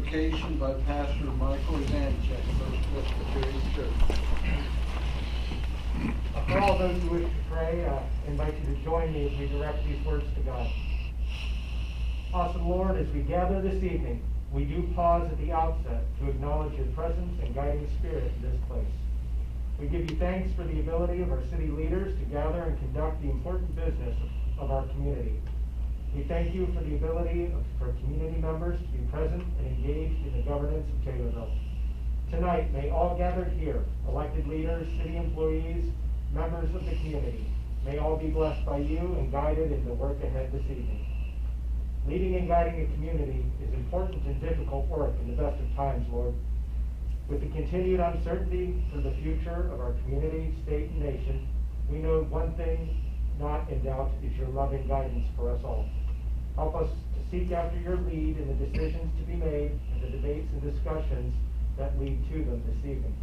invocation by Pastor Michael Evanchak, First Presbyterian Church. For all those who wish to pray, I invite you to join me as we direct these words to God. Awesome Lord, as we gather this evening, we do pause at the outset to acknowledge your presence and guiding spirit in this place. We give you thanks for the ability of our city leaders to gather and conduct the important business of our community. We thank you for the ability for community members to be present and engaged in the governance of Taylorville. Tonight, may all gathered here, elected leaders, city employees, members of the community, may all be blessed by you and guided in the work ahead this evening. Leading and guiding a community is important and difficult work in the best of times, Lord. With the continued uncertainty for the future of our community, state, and nation, we know one thing not in doubt is your loving guidance for us all. Help us to seek after your lead in the decisions to be made and the debates and discussions that lead to them this evening.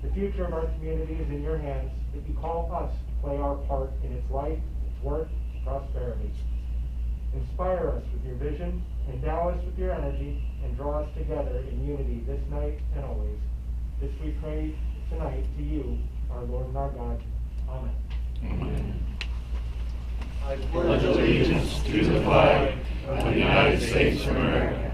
The future of our community is in your hands, but you call us to play our part in its life, its work, its prosperity. Inspire us with your vision, endow us with your energy, and draw us together in unity this night and always. This we pray tonight to you, our Lord and our God. Amen. Amen. I pledge allegiance to the flag of the United States of America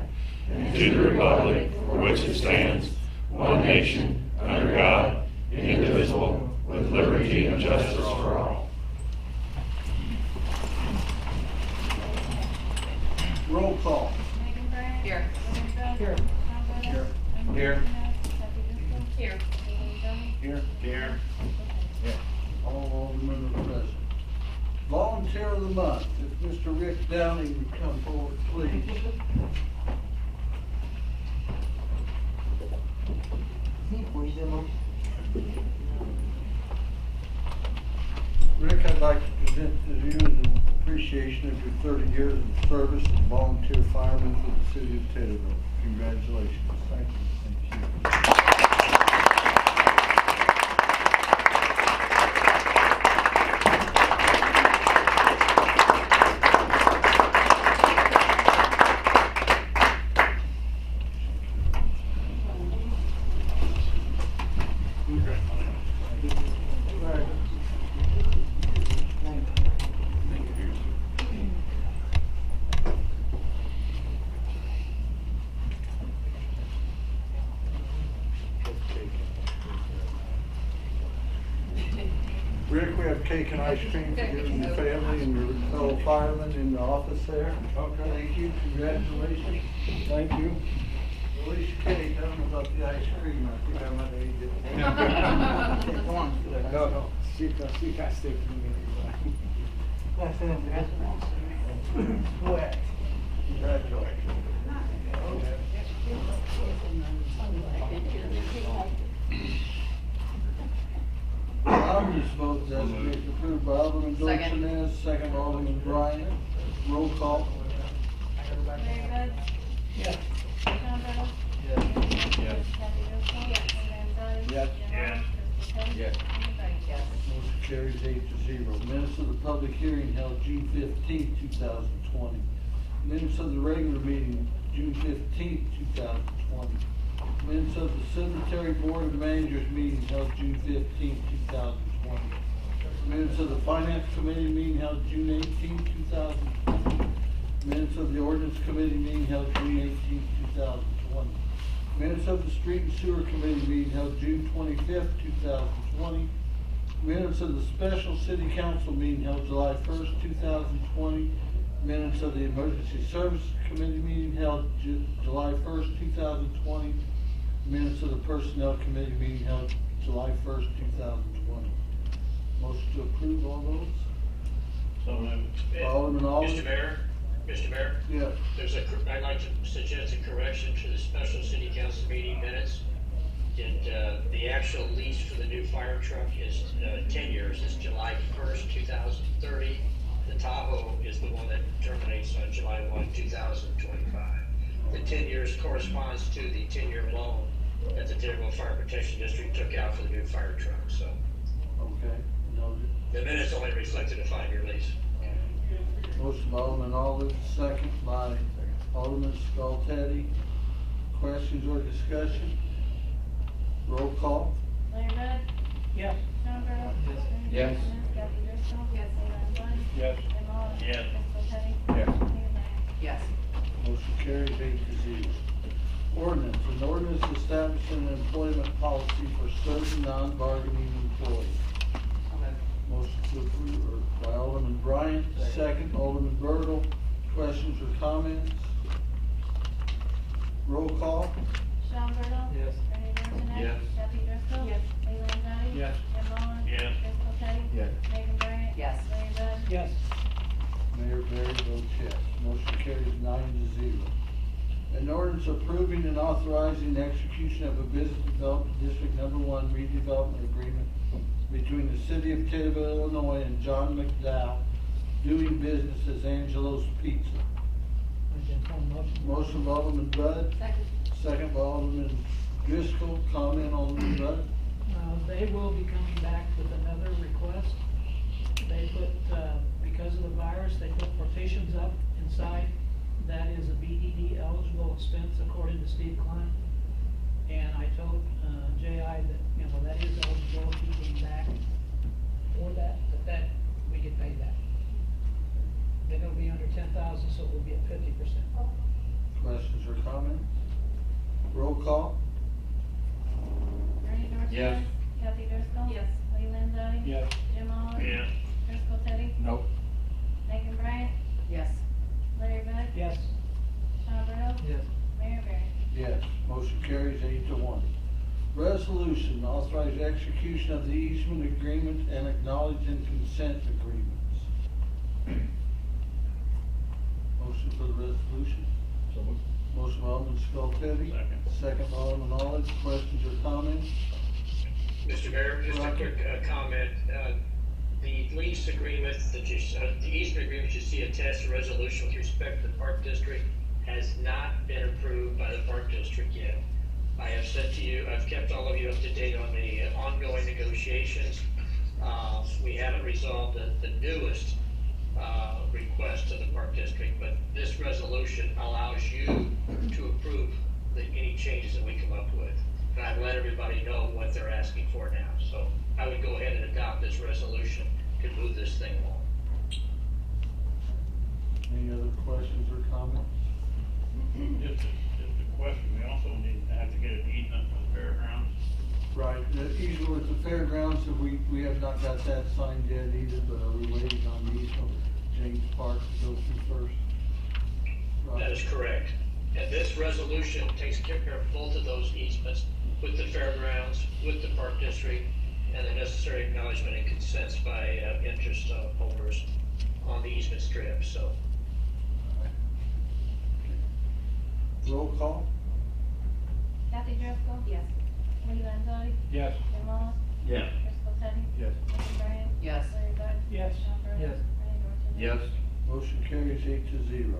and to the republic for which it stands, one nation, under God, indivisible, with liberty and justice for all. Roll call. Here. Here. Here. Here. Here. Here. Here. All aldermen are present. Volunteer of the month. If Mr. Rick Downey would come forward, please. Rick, I'd like to present to you an appreciation of your 30 years of service as volunteer fireman for the City of Taylorville. Congratulations. Thank you. Thank you. Rick, we have cake and ice cream for you and your family and your fellow firemen in the office there. Okay. Thank you. Congratulations. Thank you. At least cake. I don't know about the ice cream. I think I might have eaten it. Go on. Go. She got stick to me. Congratulations. Omnibus vote designation approved by Alderman Dorchenez, second Alderman Bryant. Roll call. David? Yes. Angelo? Yes. Yes. Yes. Yes. Motion carries 8-0. Minutes of the public hearing held June 15, 2020. Minutes of the regular meeting, June 15, 2020. Minutes of the Cemetery Board of Managers meeting held June 15, 2020. Minutes of the Finance Committee meeting held June 18, 2020. Minutes of the Ordinance Committee meeting held June 18, 2020. Minutes of the Street and Sewer Committee meeting held June 25, 2020. Minutes of the Special City Council meeting held July 1st, 2020. Minutes of the Emergency Services Committee meeting held July 1st, 2020. Minutes of the Personnel Committee meeting held July 1st, 2020. Motion to approve all those? So moved. Alderman Alden? Mr. Mayor? Yes. I'd like to suggest a correction to the special city council meeting minutes. The actual lease for the new fire truck is 10 years. It's July 1st, 2030. The Tahoe is the one that terminates on July 1, 2025. The 10 years corresponds to the 10-year loan that the Taylorville Fire Protection District took out for the new fire truck. So Okay, noted. the minutes only reflected a 5-year lease. Motion by Alderman Alden, second by Alderman Skoltedi. Questions or discussion? Roll call. Larry Bud? Yes. Sean Burdell? Yes. Bernie Dorchenez? Kathy Driscoll? Yes. Lee Landzadi? Yes. Jim Oliver? Yes. Crystal Teddy? Yes. Megan Bryan? Yes. Motion carries 8-0. Ordinance, an ordinance establishing an employment policy for certain non-bargaining employees. Motion to approve by Alderman Bryant, second Alderman Bertle. Questions or comments? Roll call. Sean Burdell? Yes. Bernie Dorchenez? Yes. Kathy Driscoll? Yes. Lee Landzadi? Yes. Jim Oliver? Yes. Crystal Teddy? Yes. Megan Bryan? Yes. Larry Bud? Yes. Mayor Barry votes yes. Motion carries 9-0. An ordinance approving and authorizing the execution of a business development district number 1 redevelopment agreement between the City of Taylorville, Illinois and John McDowell, doing business as Angelo's Pizza. Motion by Alderman Bud, Second. second by Alderman Driscoll. Comment, Alderman Bud? They will be coming back with another request. They put, because of the virus, they put partitions up inside. That is a BDD eligible expense according to Steve Klein. And I told, J.I. that, that is eligible if he came back for that, but that, we get paid that. Then it'll be under 10,000, so it will be at 50%. Questions or comments? Roll call. Bernie Dorchenez? Yes. Kathy Driscoll? Yes. Lee Landzadi? Yes. Jim Oliver? Yes. Crystal Teddy? Nope. Megan Bryan? Yes. Larry Bud? Yes. Sean Burdell? Yes. Mayor Barry? Yes. Motion carries 8-1. Resolution authorizing execution of the easement agreement and acknowledging consent agreements. Motion for the resolution. So moved. Motion by Alderman Skoltedi. Second. Second by Alderman Olive. Questions or comments? Mr. Mayor, just a quick comment. The lease agreement that you, the easement agreement you see attached to resolution with respect to the Park District has not been approved by the Park District yet. I have said to you, I've kept all of you up to date on the ongoing negotiations. We haven't resolved the newest request to the Park District, but this resolution allows you to approve any changes that we come up with. And I've let everybody know what they're asking for now. So I would go ahead and adopt this resolution to move this thing along. Any other questions or comments? Just a question, we also need to have to get an easement for the fairgrounds. Right, the easement with the fairgrounds, we have not got that signed yet either, but are we waiting on the easement with James Park to go through first? Right. That is correct. And this resolution takes care of both of those easements with the fairgrounds, with the Park District, and the necessary acknowledgement and consents by interest holders on the easement strip, so. Roll call? Kathy Driscoll? Yes. Lee Landzadi? Yes. Jim Oliver? Yes. Crystal Teddy? Yes. Megan Bryan? Yes. Larry Bud? Yes. Sean Burdell? Yes. Bernie Dorchenez? Yes. Motion carries 8-0.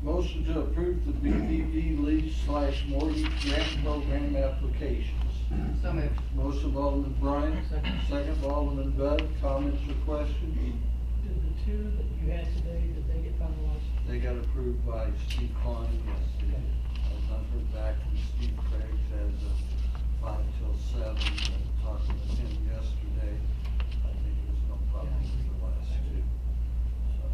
Motion to approve the BDD Lease / mortgage grant program applications. So moved. Motion by Alderman Bryant, Second. second by Alderman Bud. Comments or questions? Did the two that you had today, did they get finalized? They got approved by Steve Klein, yes, they did. I've not heard back from Steve Craig's as of 5 till 7, but talking with him yesterday, I think it was no problem with the last two. So,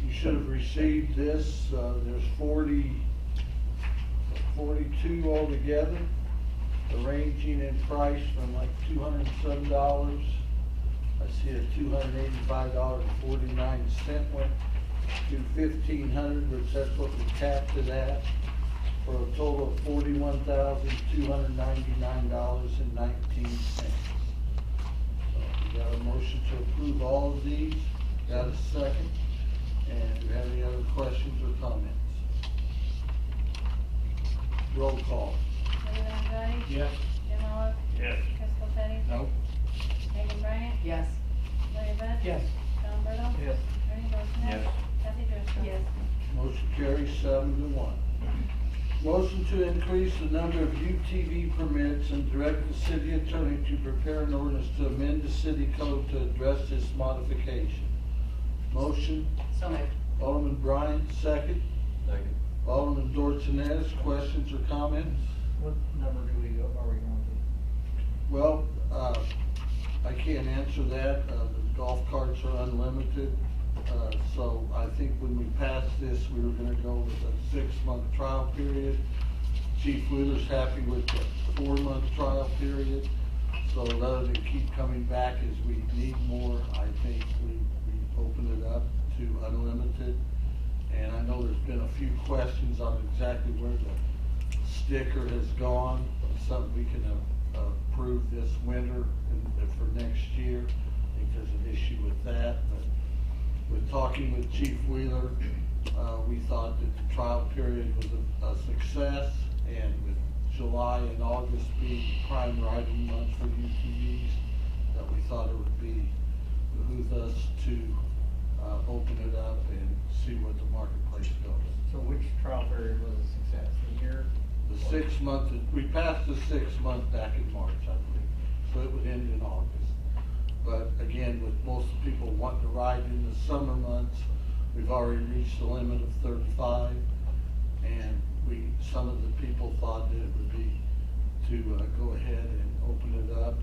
you should have received this, there's 42 altogether, ranging in price from like $207. I see a $285.49 went to $1,500, which that's what we capped it at, for a total of $41,299.19. So we got a motion to approve all of these. Got a second? And do we have any other questions or comments? Roll call. Lee Landzadi? Yes. Jim Oliver? Yes. Crystal Teddy? Nope. Megan Bryan? Yes. Larry Bud? Yes. Sean Burdell? Yes. Bernie Dorchenez? Yes. Kathy Driscoll? Yes. Motion carries 7-1. Motion to increase the number of UTV permits and direct the city attorney to prepare an ordinance to amend the city code to address this modification. Motion, So moved. Alderman Bryant, second. Second. Alderman Dorsones, questions or comments? What number are we going to? Well, I can't answer that. The golf carts are unlimited. So I think when we passed this, we were gonna go with a 6-month trial period. Chief Wheeler's happy with the 4-month trial period. So rather than keep coming back as we need more, I think we open it up to unlimited. And I know there's been a few questions on exactly where the sticker has gone. Something we can approve this winter and for next year. I think there's an issue with that. But with talking with Chief Wheeler, we thought that the trial period was a success, and with July and August being prime riding months for UTVs, that we thought it would behoove us to open it up and see what the marketplace goes. So which trial period was a success? The year? The 6 month, we passed the 6 month back in March, I believe, so it would end in August. But again, with most people wanting to ride in the summer months, we've already reached the limit of 35. And some of the people thought that it would be to go ahead and open it up.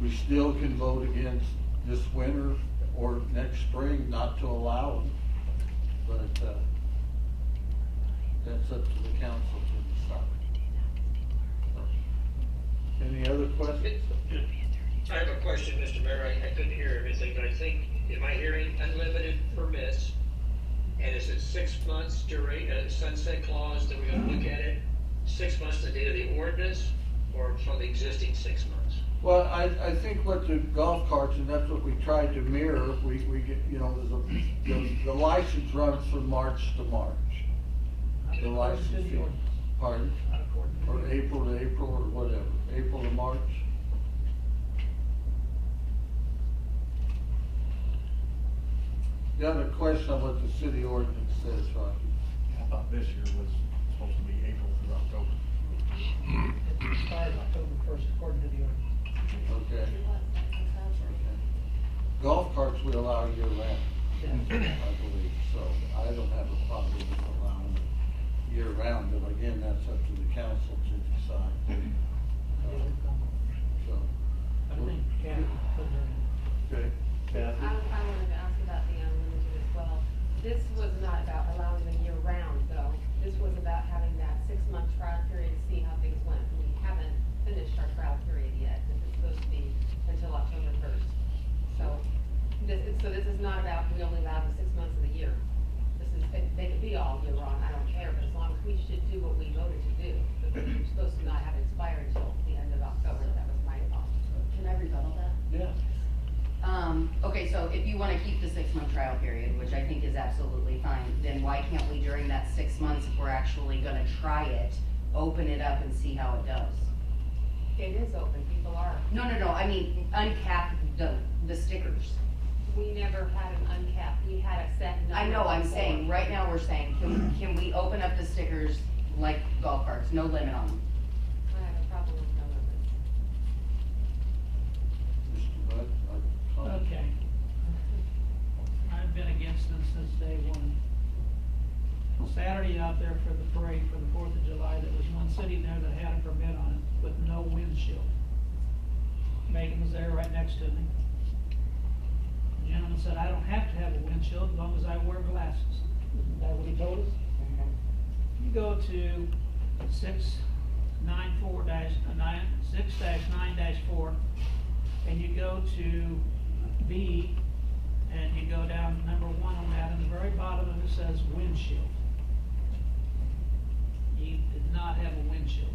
We still can vote against this winter or next spring not to allow them. But that's up to the council to decide. Any other questions? I have a question, Mr. Mayor. I couldn't hear everything, but I think, am I hearing unlimited permits? And is it 6 months during sunset clause that we're gonna look at it? 6 months the date of the ordinance, or from the existing 6 months? Well, I think what the golf carts, and that's what we tried to mirror, we get, you know, the license runs from March to March. The license fee, pardon? Or April to April, or whatever, April to March. You have a question on what the city ordinance says, Rocky? I thought this year was supposed to be April through October. It started October 1st according to the ordinance. Okay. Golf carts we allow year round, I believe, so I don't have a problem with allowing it year round, but again, that's up to the council to decide. So. I think Kathy put her in. Okay. Kathy? I wanted to ask about the unlimited as well. This was not about allowing them year round though. This was about having that 6-month trial period to see how things went. We haven't finished our trial period yet. This is supposed to be until October 1st. So this is not about we only allow them 6 months of the year. They could be all year round, I don't care, but as long as we should do what we voted to do. But we're supposed to not have it expire until the end of October. That was my thought. Can I rebuttal that? Yeah. Okay, so if you wanna keep the 6-month trial period, which I think is absolutely fine, then why can't we during that 6 months, if we're actually gonna try it, open it up and see how it does? It is open, people are. No, I mean, uncap the stickers. We never had an uncapped, we had a set number. I know, I'm before. saying, right now we're saying, can we open up the stickers like golf carts, no limit on them? I have a problem with no limits. Mr. Bud? Okay. I've been against them since day one. Saturday out there for the parade for the 4th of July, there was one sitting there that had a permit on it with no windshield. Megan was there right next to me. The gentleman said, I don't have to have a windshield as long as I wear glasses. Isn't that what he told us? You go to 6-9-4, and you go to B, and you go down to number 1 on that, and the very bottom of it says windshield. You did not have a windshield.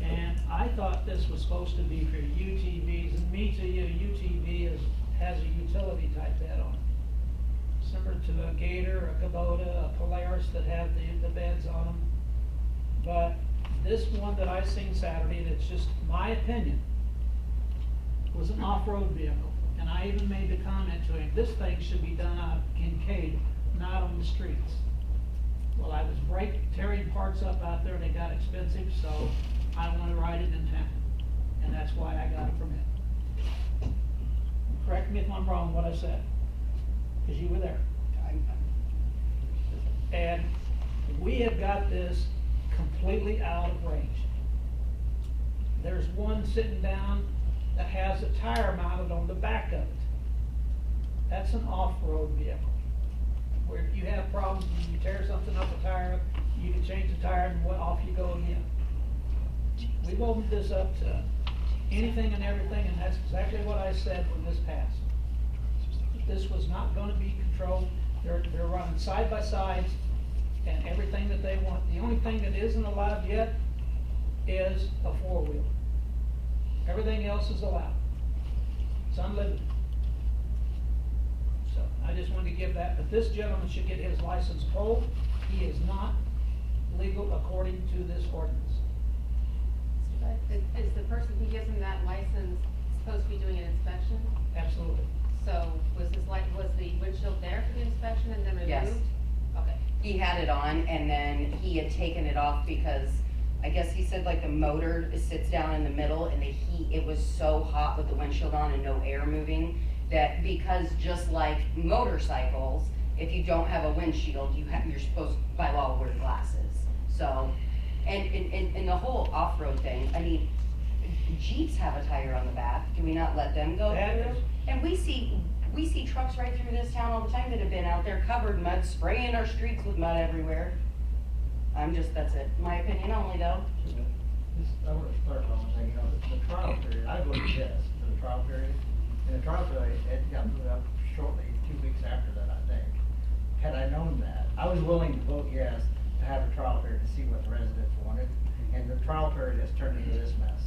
And I thought this was supposed to be for UTVs, and me to you, UTV has a utility type bed on it. Similar to a Gator, a Kubota, a Polaris that have the beds on them. But this one that I seen Saturday, that's just my opinion, was an off-road vehicle. And I even made the comment to him, this thing should be done out in Cade, not on the streets. Well, I was tearing parts up out there, and they got expensive, so I want to ride it in town. And that's why I got a permit. Correct me if I'm wrong what I said, because you were there. And We have got this completely out of range. There's one sitting down that has a tire mounted on the back of it. That's an off-road vehicle. Where if you have problems, you tear something up a tire, you can change the tire and off you go again. We've opened this up to anything and everything, and that's exactly what I said when this passed. This was not gonna be controlled. They're running side by sides and everything that they want. The only thing that isn't allowed yet is a four-wheeler. Everything else is allowed. It's unlimited. So I just wanted to give that, but this gentleman should get his license pulled. He is not legal according to this ordinance. Is the person who gives him that license supposed to be doing an inspection? Absolutely. So was the windshield there for the inspection and then removed? Yes. Okay. He had it on and then he had taken it off because I guess he said like the motor sits down in the middle and the heat, it was so hot with the windshield on and no air moving that because just like motorcycles, if you don't have a windshield, you're supposed to, by law, wear glasses. So, and the whole off-road thing, I mean, Jeeps have a tire on the back. Do we not let them go That through? is- And we see trucks right through this town all the time that have been out there covered in mud, spraying our streets with mud everywhere. That's it. My opinion only though. I want to start on one thing, the trial period, I voted yes for the trial period. And the trial period, it got moved up shortly, 2 weeks after that, I think. Had I known that, I was willing to vote yes to have a trial period to see what the residents wanted. And the trial period has turned into this mess.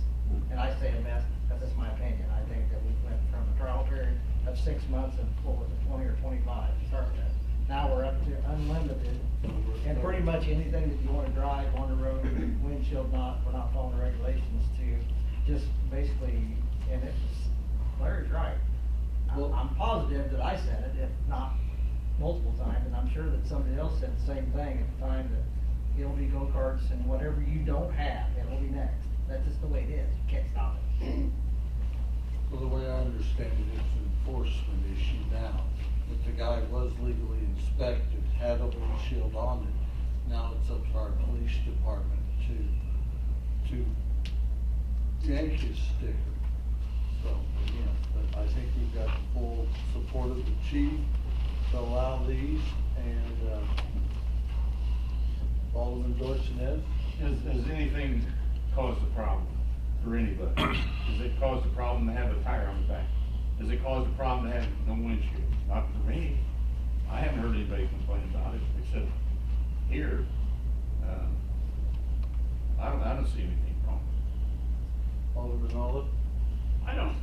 And I say a mess, that's just my opinion. I think that we went from a trial period of 6 months and what was it, 20 or 25 to start with. Now we're up to unlimited, and pretty much anything that you want to drive on the road, windshield not, we're not following the regulations to just basically, and it was, Larry's right. I'm positive that I said it, if not multiple times, and I'm sure that somebody else said the same thing at the time, that it'll be go-karts and whatever you don't have, it'll be next. That's just the way it is. You can't stop it. Well, the way I understand it, it's an enforcement issue now. If the guy was legally inspected, had a windshield on it, now it's up to our police department to yank his sticker. So, again, but I think we've got the full support of the chief to allow these, and, all of endorsing it. Has anything caused a problem for anybody? Does it cause a problem to have a tire on the back? Does it cause a problem to have no windshield? Not for me. I haven't heard anybody complain about it, except here. I don't see anything wrong. Alderman Olive? I don't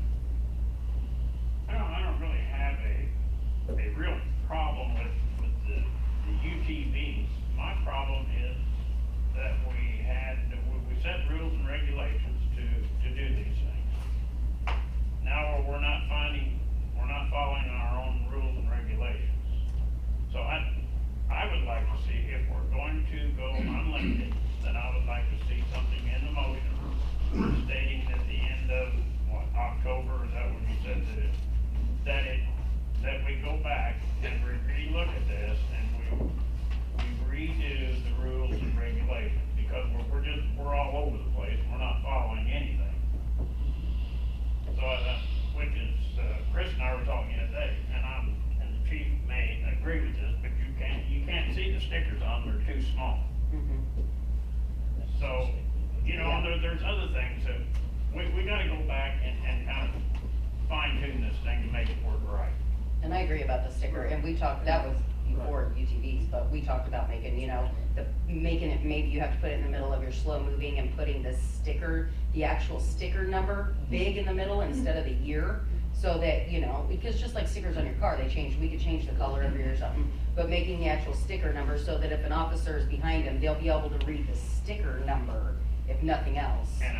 really have a real problem with the UTVs. My problem is that we set rules and regulations to do these things. Now we're not following our own rules and regulations. So I would like to see, if we're going to go unlimited, then I would like to see something in the motion stating at the end of, October, is that what you said, that we go back and re-look at this and we redo the rules and regulations, because we're all over the place, we're not following anything. So, which is, Chris and I were talking today, and the chief may agree with this, but you can't see the stickers on them, they're too small. So, there's other things that, we gotta go back and kind of fine tune this thing to make it work right. And I agree about the sticker, and we talked, that was before UTVs, but we talked about making, making it, maybe you have to put it in the middle of your slow moving and putting the sticker, the actual sticker number big in the middle instead of the year. So that, because just like stickers on your car, we could change the color every year or something, but making the actual sticker number so that if an officer is behind him, they'll be able to read the sticker number, if nothing else. And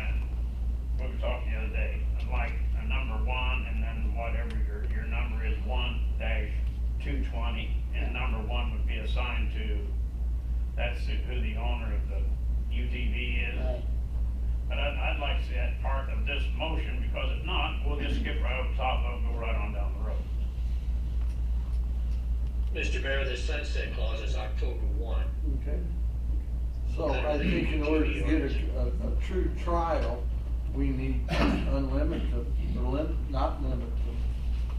we were talking the other day, like a number 1 and then whatever your number is 1-220, and number 1 would be assigned to, that's who the owner of the UTV is. Right. But I'd like to see that part of this motion, because if not, we'll just skip right over top of it and go right on down the road. Mr. Mayor, the sunset clause is October 1. Okay. So I think in order to get a true trial, we need to unlimit them, or not limit them,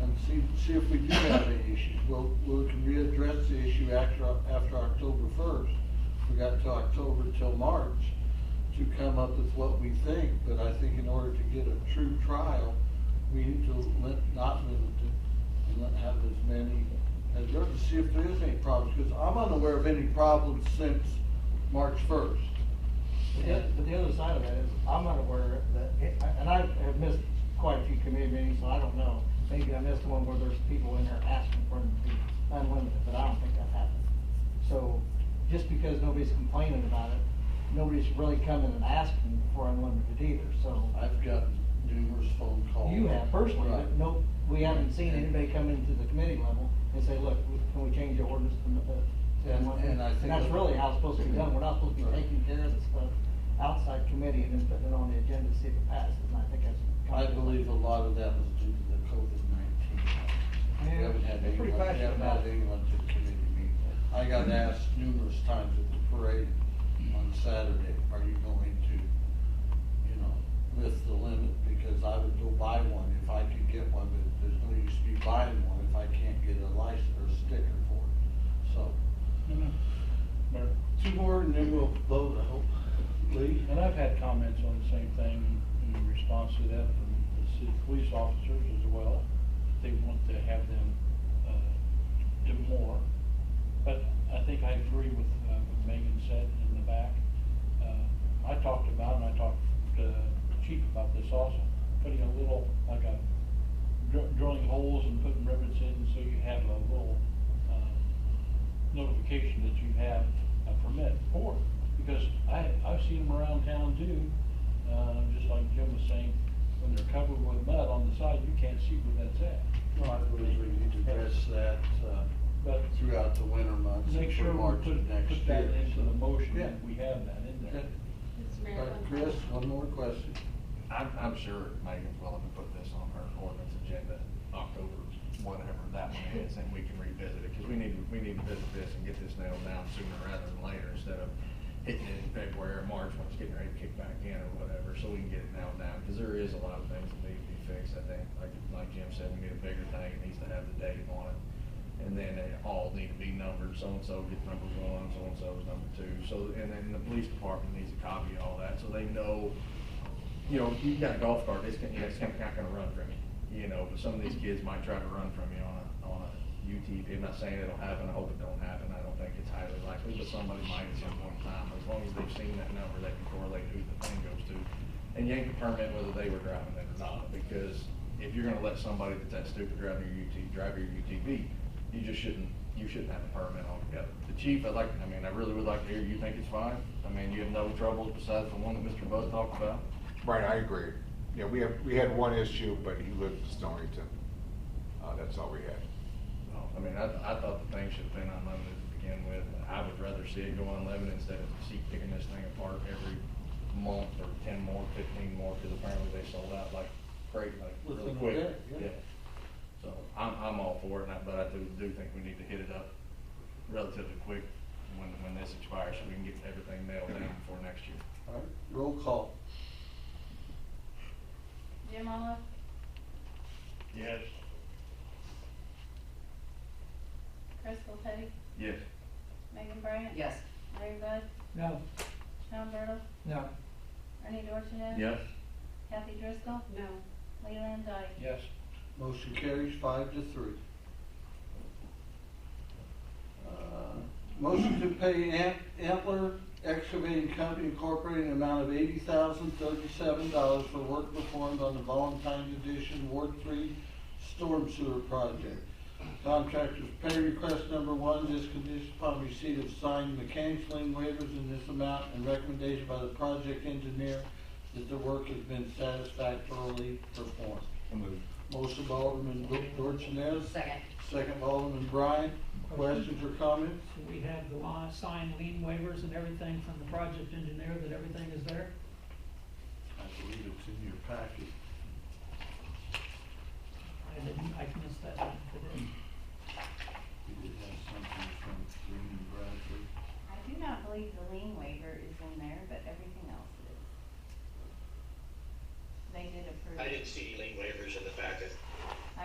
and see if we do have any issues. We can readdress the issue after October 1st. We got to October till March to come up with what we think, but I think in order to get a true trial, we need to not limit it and not have as many as there, to see if there is any problems, because I'm unaware of any problems since March 1st. But the other side of that is, I'm not aware that, and I have missed quite a few committee meetings, so I don't know. Maybe I missed one where there's people in there asking for them to be unlimited, but I don't think that happened. So, just because nobody's complaining about it, nobody's really coming and asking for unlimited either, so. I've gotten numerous phone calls. You have personally, Right. but no, we haven't seen anybody come into the committee level and say, look, can we change the ordinance to unlimited? And I think that's really how it's supposed to be done. We're not supposed to be Right. taking care of the stuff outside committee and then putting it on the agenda to see if it passes, and I think that's. I believe a lot of that was due to the COVID-19. We haven't had They're pretty anyone, we passionate haven't about had it. anyone to committee meeting. I got asked numerous times at the parade on Saturday, are you going to, lift the limit? Because I would go buy one if I could get one, but there's no use me buying one if I can't get a license or a sticker for it. So, Mayor, two more and then we'll vote, I hope. Lee? and I've had comments on the same thing in response to that from the city police officers as well. They want to have them, do more. But I think I agree with what Megan said in the back. I talked about, and I talked to the chief about this also, putting a little, like a, drilling holes and putting rivets in, so you have a little, notification that you have a permit for it. Because I've seen them around town too, just like Jim was saying, when they're covered with mud on the side, you can't see where that's at. No, I believe we need to address that, But throughout the winter months. make sure we March put of next that year. into the motion, Yeah. that we have that in there. Mr. Mayor, All right, one Chris, question. one more question. I'm sure Megan's willing to put this on her ordinance agenda, October, whatever that one is, and we can revisit it, because we need to visit this and get this nailed down sooner rather than later, instead of hitting it in February or March when it's getting ready to kick back in or whatever, so we can get it nailed down, because there is a lot of things that need to be fixed, I think, like Jim said, we need a bigger tank, it needs to have the date on it, and then they all need to be numbered, so-and-so gets number 1, so-and-so's number 2, so, and then the police department needs a copy of all that, so they know, you've got a golf cart, it's not gonna run from you, but some of these kids might try to run from you on a UTV. I'm not saying it'll happen, I hope it don't happen, I don't think it's highly likely, but somebody might at some point in time, as long as they've seen that number, they can correlate who the thing goes to, and yank the permit whether they were driving it or not, because if you're gonna let somebody that's that stupid drive your UTV, you shouldn't have a permit altogether. The chief, I really would like to hear, you think it's fine? You have no troubles besides the one that Mr. Buzz talked about? Right, I agree. Yeah, we had one issue, but he lived in Stonington. That's all we had. I thought the thing should have been unlimited to begin with. I would rather see it go unlimited instead of keep picking this thing apart every month or 10 more, 15 more, because apparently they sold out like crazy, like really Within a quick. day, yeah. So I'm all for it, but I do think we need to hit it up relatively quick when this expires, so we can get everything nailed down before next year. All right, roll call. Jim Olive, Yes. Crystal Petty, Yes. Megan Bryant. Yes. Ray Bud, No. Sean Burdell, No. Ernie Dorchenez. Yes. Kathy Driscoll, No. Leland Dyke. Yes. Motion carries 5-3. Motion to pay Entler Excavating Co. Incorporated an amount of $80,037 for work performed on the Vollentines Edition Ward 3 Storm Sewer Project. Contractor's pay request number 1 is conditioned upon receipt of signed mechanics lien waivers in this amount and recommendation by the project engineer that the work has been satisfactorily performed. Motion by Alderman Dorchenez. Second. Second by Alderman Bryant. Questions or comments? So we have the signed lien waivers and everything from the project engineer, that everything is there? I believe it's in your packet. I missed that one today. We did have something from Green and Bradford. I do not believe the lien waiver is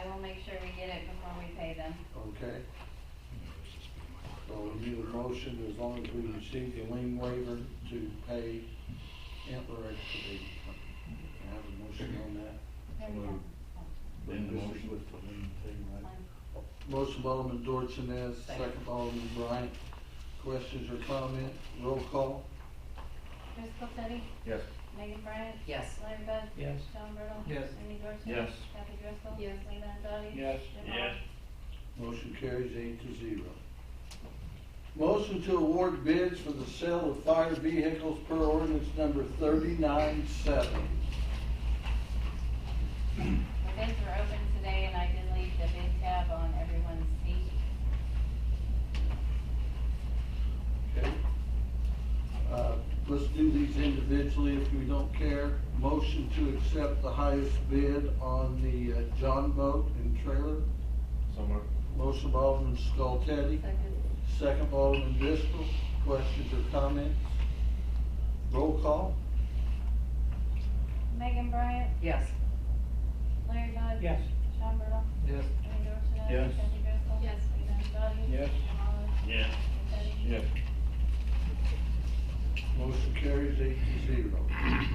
we'll make sure we get it before we pay them. Okay. So we need a motion as long as we receive the lien waiver to pay Entler Excavating Co. Can I have a motion on that? There we go. Then the motion with the lien thing, right? Fine. Motion by Alderman Dorsones, second by Alderman Bryant. Questions or comments? Roll call. Driscoll Teddy? Yes. Megan Bryant? Yes. Larry Bud? Yes. Sean Burdell? Yes. Ernie Dorchenez? Yes. Kathy Driscoll? Yes. Leland Dottie? Yes. Jim Yes. Oliver? Motion carries 8-0. Motion to award bids for the sale of fire vehicles per ordinance number 39-7. The bids were open today and I did leave the bid tab on everyone's seat. Okay. Let's do these individually if we don't care. Motion to accept the highest bid on the John boat and trailer. So moved. Motion by Alderman Skoltedi, Second. second by Alderman Driscoll. Questions or comments? Roll call. Megan Bryant? Yes. Larry Bud? Yes. Sean Burdell? Yes. Ernie Dorchenez? Yes. Kathy Driscoll? Yes. Leland Dottie? Yes. Jim Oliver? Yes. Teddy? Yes. Motion carries 8-0.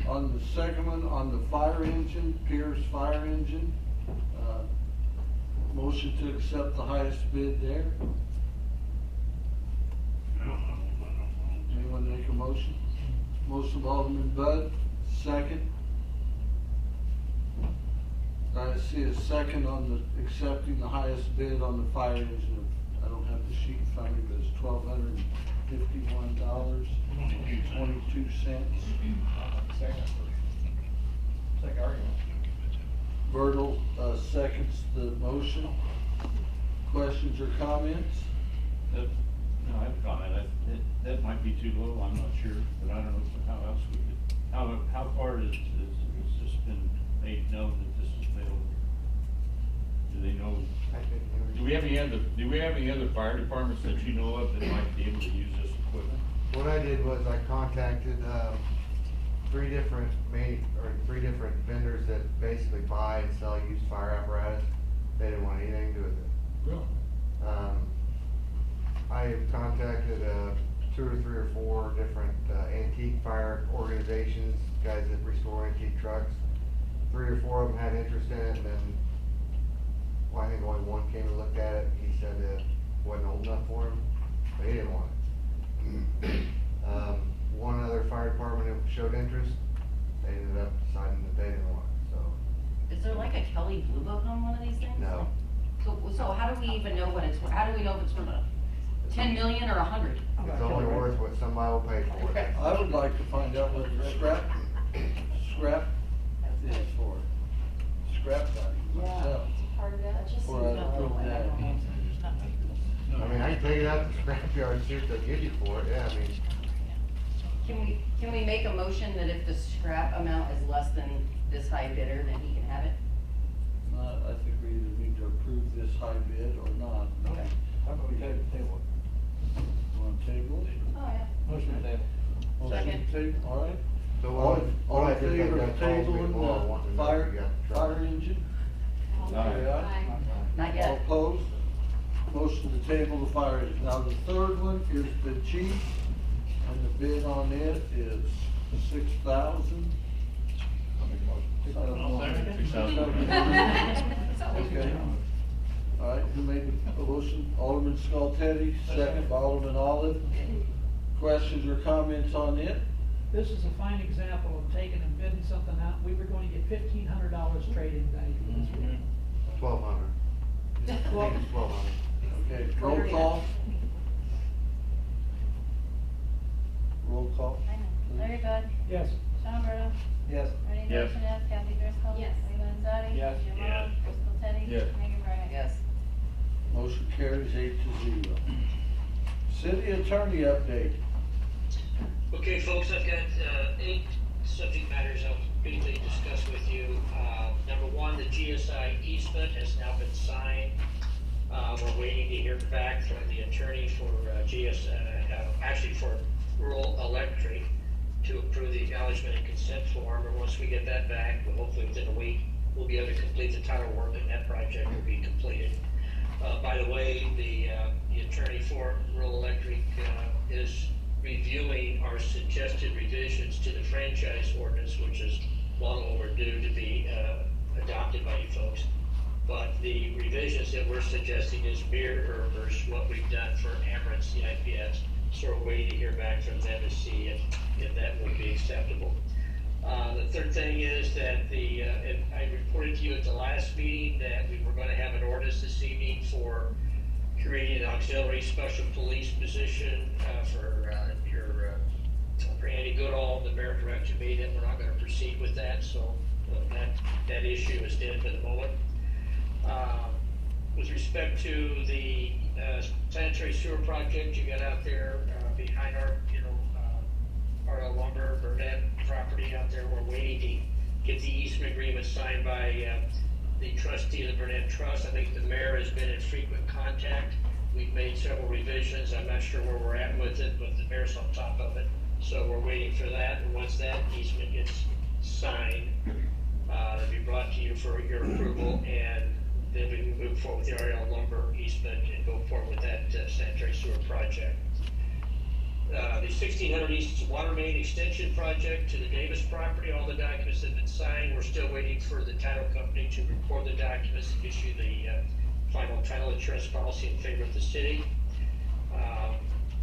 On the second one, on the fire engine, Pierce Fire Engine, motion to accept the highest bid there. Anyone make a motion? Motion by Alderman Bud, second. I see a second on the accepting the highest bid on the fire engine. I don't have the sheet in front of me, but it's $1,251.22. Second. Second argument. Bertle, seconds the motion. Questions or comments? No, I have a comment. That might be too low, I'm not sure, but I don't know how else we could, how far has this been made known that this is available? Do they know? Do we have any other fire departments that you know of that might be able to use this equipment? What I did was I contacted, three different vendors that basically buy and sell used fire apparatus. They didn't want anything to do with it. Really? I have contacted, 2 or 3 or 4 different, antique fire organizations, guys that restore antique trucks. 3 or 4 of them had interest in it, and then, well, I think only one came and looked at it. He said it wasn't old enough for him, but he didn't want it. One other fire department that showed interest, they ended up deciding that they didn't want it, so, Is there like a Kelly Blue Book on one of these things? no. So how do we even know what it's, how do we know if it's worth 10 million or 100? It's only worth what somebody will pay for it. I would like to find out what the scrap is for. Scrap value myself. Part of that. Before I approve that. I mean, I can take it out to the scrapyard and see what they'll give you for it, yeah, I mean, Can we make a motion that if the scrap amount is less than this high bidder, then he can have it? I think we either need to approve this high bid or not. Okay. How about we table it? Want to table it? Oh, yeah. Motion to table. Motion Second. to table, all right. so All I in did, favor I of got calls tabling before, I wanted to the know fire, if you got the truck. fire engine? Say aye. Not All yet. opposed? Motion to table the fire engine. Now, the third one is the Jeep, and the bid on it is $6,000. Okay. All right, who made the motion? Alderman Skoltedi, second by Alderman Olive. Questions or comments on it? This is a fine example of taking and bidding something out. We were going to get $1,500 trade-in value for this vehicle. 1,200. I think it's 1,200. Okay, roll call. Roll call. Larry Bud? Yes. Sean Burdell? Yes. Ernie Yes. Dorchenez? Kathy Driscoll? Yes. Leland Dottie? Yes. Jim Yes. Oliver? Driscoll Teddy? Yes. Megan Bryant? Yes. Motion carries 8-0. City attorney update. Okay, folks, I've got 8 subject matters I'll briefly discuss with you. Number 1, the GSI easement has now been signed. We're waiting to hear back from the attorney for actually for rural electric to approve the acknowledgement and consent form. And once we get that back, well, hopefully within a week, we'll be able to complete the title work, and that project will be completed. By the way, the attorney for Rural Electric is reviewing our suggested revisions to the franchise ordinance, which is long overdue to be adopted by you folks. But the revisions that we're suggesting is mirrors what we've done for Ameren CIPS. So we're waiting to hear back from them to see if that will be acceptable. The third thing is that I reported to you at the last meeting that we were going to have an ordinance this evening for creating an auxiliary special police position for Andy Goodall. The mayor directed me that we're not going to proceed with that, so that issue is dead for the moment. With respect to the sanitary sewer project you got out there behind our lumber Burnett property out there, we're waiting to get the easement agreement signed by the trustee of the Burnett Trust. I think the mayor has been in frequent contact. We've made several revisions. I'm not sure where we're at with it, but the mayor's on top of it. So we're waiting for that, and once that easement gets signed, it'll be brought to you for your approval, and then we can move forward with the RL lumber easement and go forward with that sanitary sewer project. The 1600 East Water Main Extension project to the Davis property, all the documents have been signed. We're still waiting for the title company to record the documents and issue the final title insurance policy in favor of the city.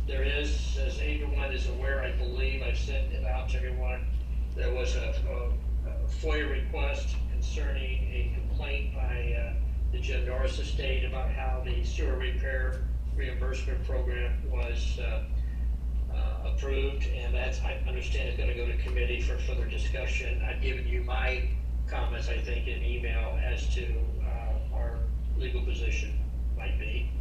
There is, as everyone is aware, I believe I've sent it out to everyone, there was a FOIA request concerning a complaint by the Jim Norris estate about how the sewer repair reimbursement program was approved, and that's, I understand, is going to go to committee for further discussion. I've given you my comments, I think, in email as to our legal position might be.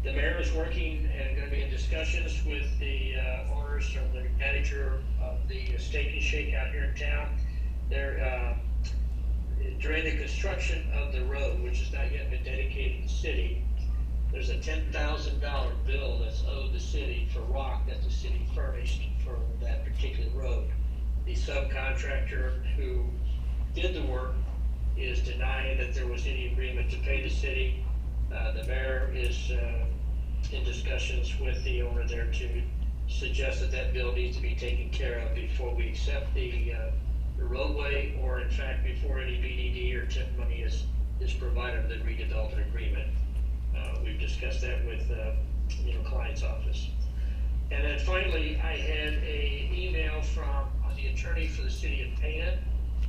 The mayor is working and going to be in discussions with the owners or the manager of the Steak and Shake out here in town. They're during the construction of the road, which has not yet been dedicated to the city, there's a $10,000 bill that's owed the city for rock that the city furnished for that particular road. The subcontractor who did the work is denying that there was any agreement to pay the city. The mayor is in discussions with the owner there to suggest that that bill needs to be taken care of before we accept the roadway, or in fact before any BDD or TIP money is provided in the redevelopment agreement. We've discussed that with client's office. And then finally, I had an email from the attorney for the city of Pana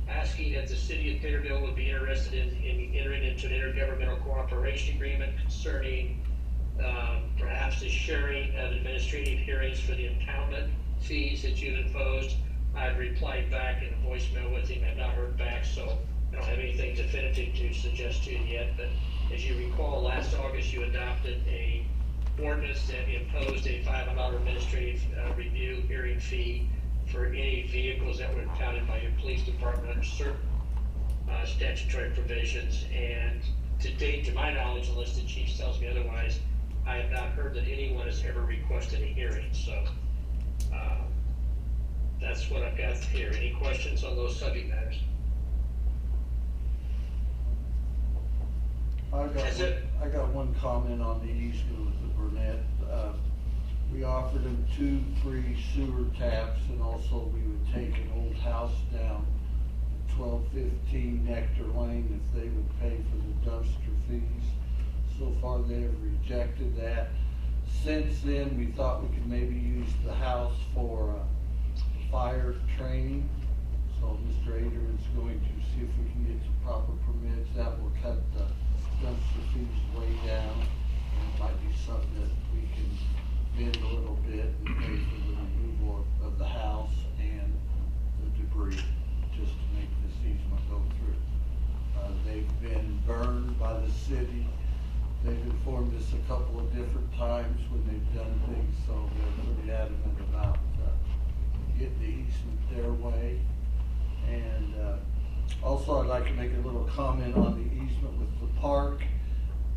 asking if the city of Taylorville would be interested in entering into an intergovernmental cooperation agreement concerning perhaps the sharing of administrative hearings for the impoundment fees that you've imposed. I've replied back in a voicemail with him. I've not heard back, so I don't have anything definitive to suggest to you yet. But as you recall, last August you adopted a ordinance that imposed a $500 administrative review hearing fee for any vehicles that were impounded by your police department under certain statutory provisions. And to date, to my knowledge, unless the chief tells me otherwise, I have not heard that anyone has ever requested a hearing. So that's what I've got here. Any questions on those subject matters? I got one comment on the easement with the Burnett. We offered them 2 free sewer taps, and also we would take an old house down 1215 Nectar Lane if they would pay for the dumpster fees. So far they have rejected that. Since then, we thought we could maybe use the house for fire training. So Mr. Aderman's going to see if we can get some proper permits. That will cut the dumpster fees way down. And it might be something that we can bend a little bit and pay for the removal of the house and the debris, just to make this easement go through. They've been burned by the city. They've informed us a couple of different times when they've done things, so they're pretty adamant about getting the easement their way. And also I'd like to make a little comment on the easement with the park.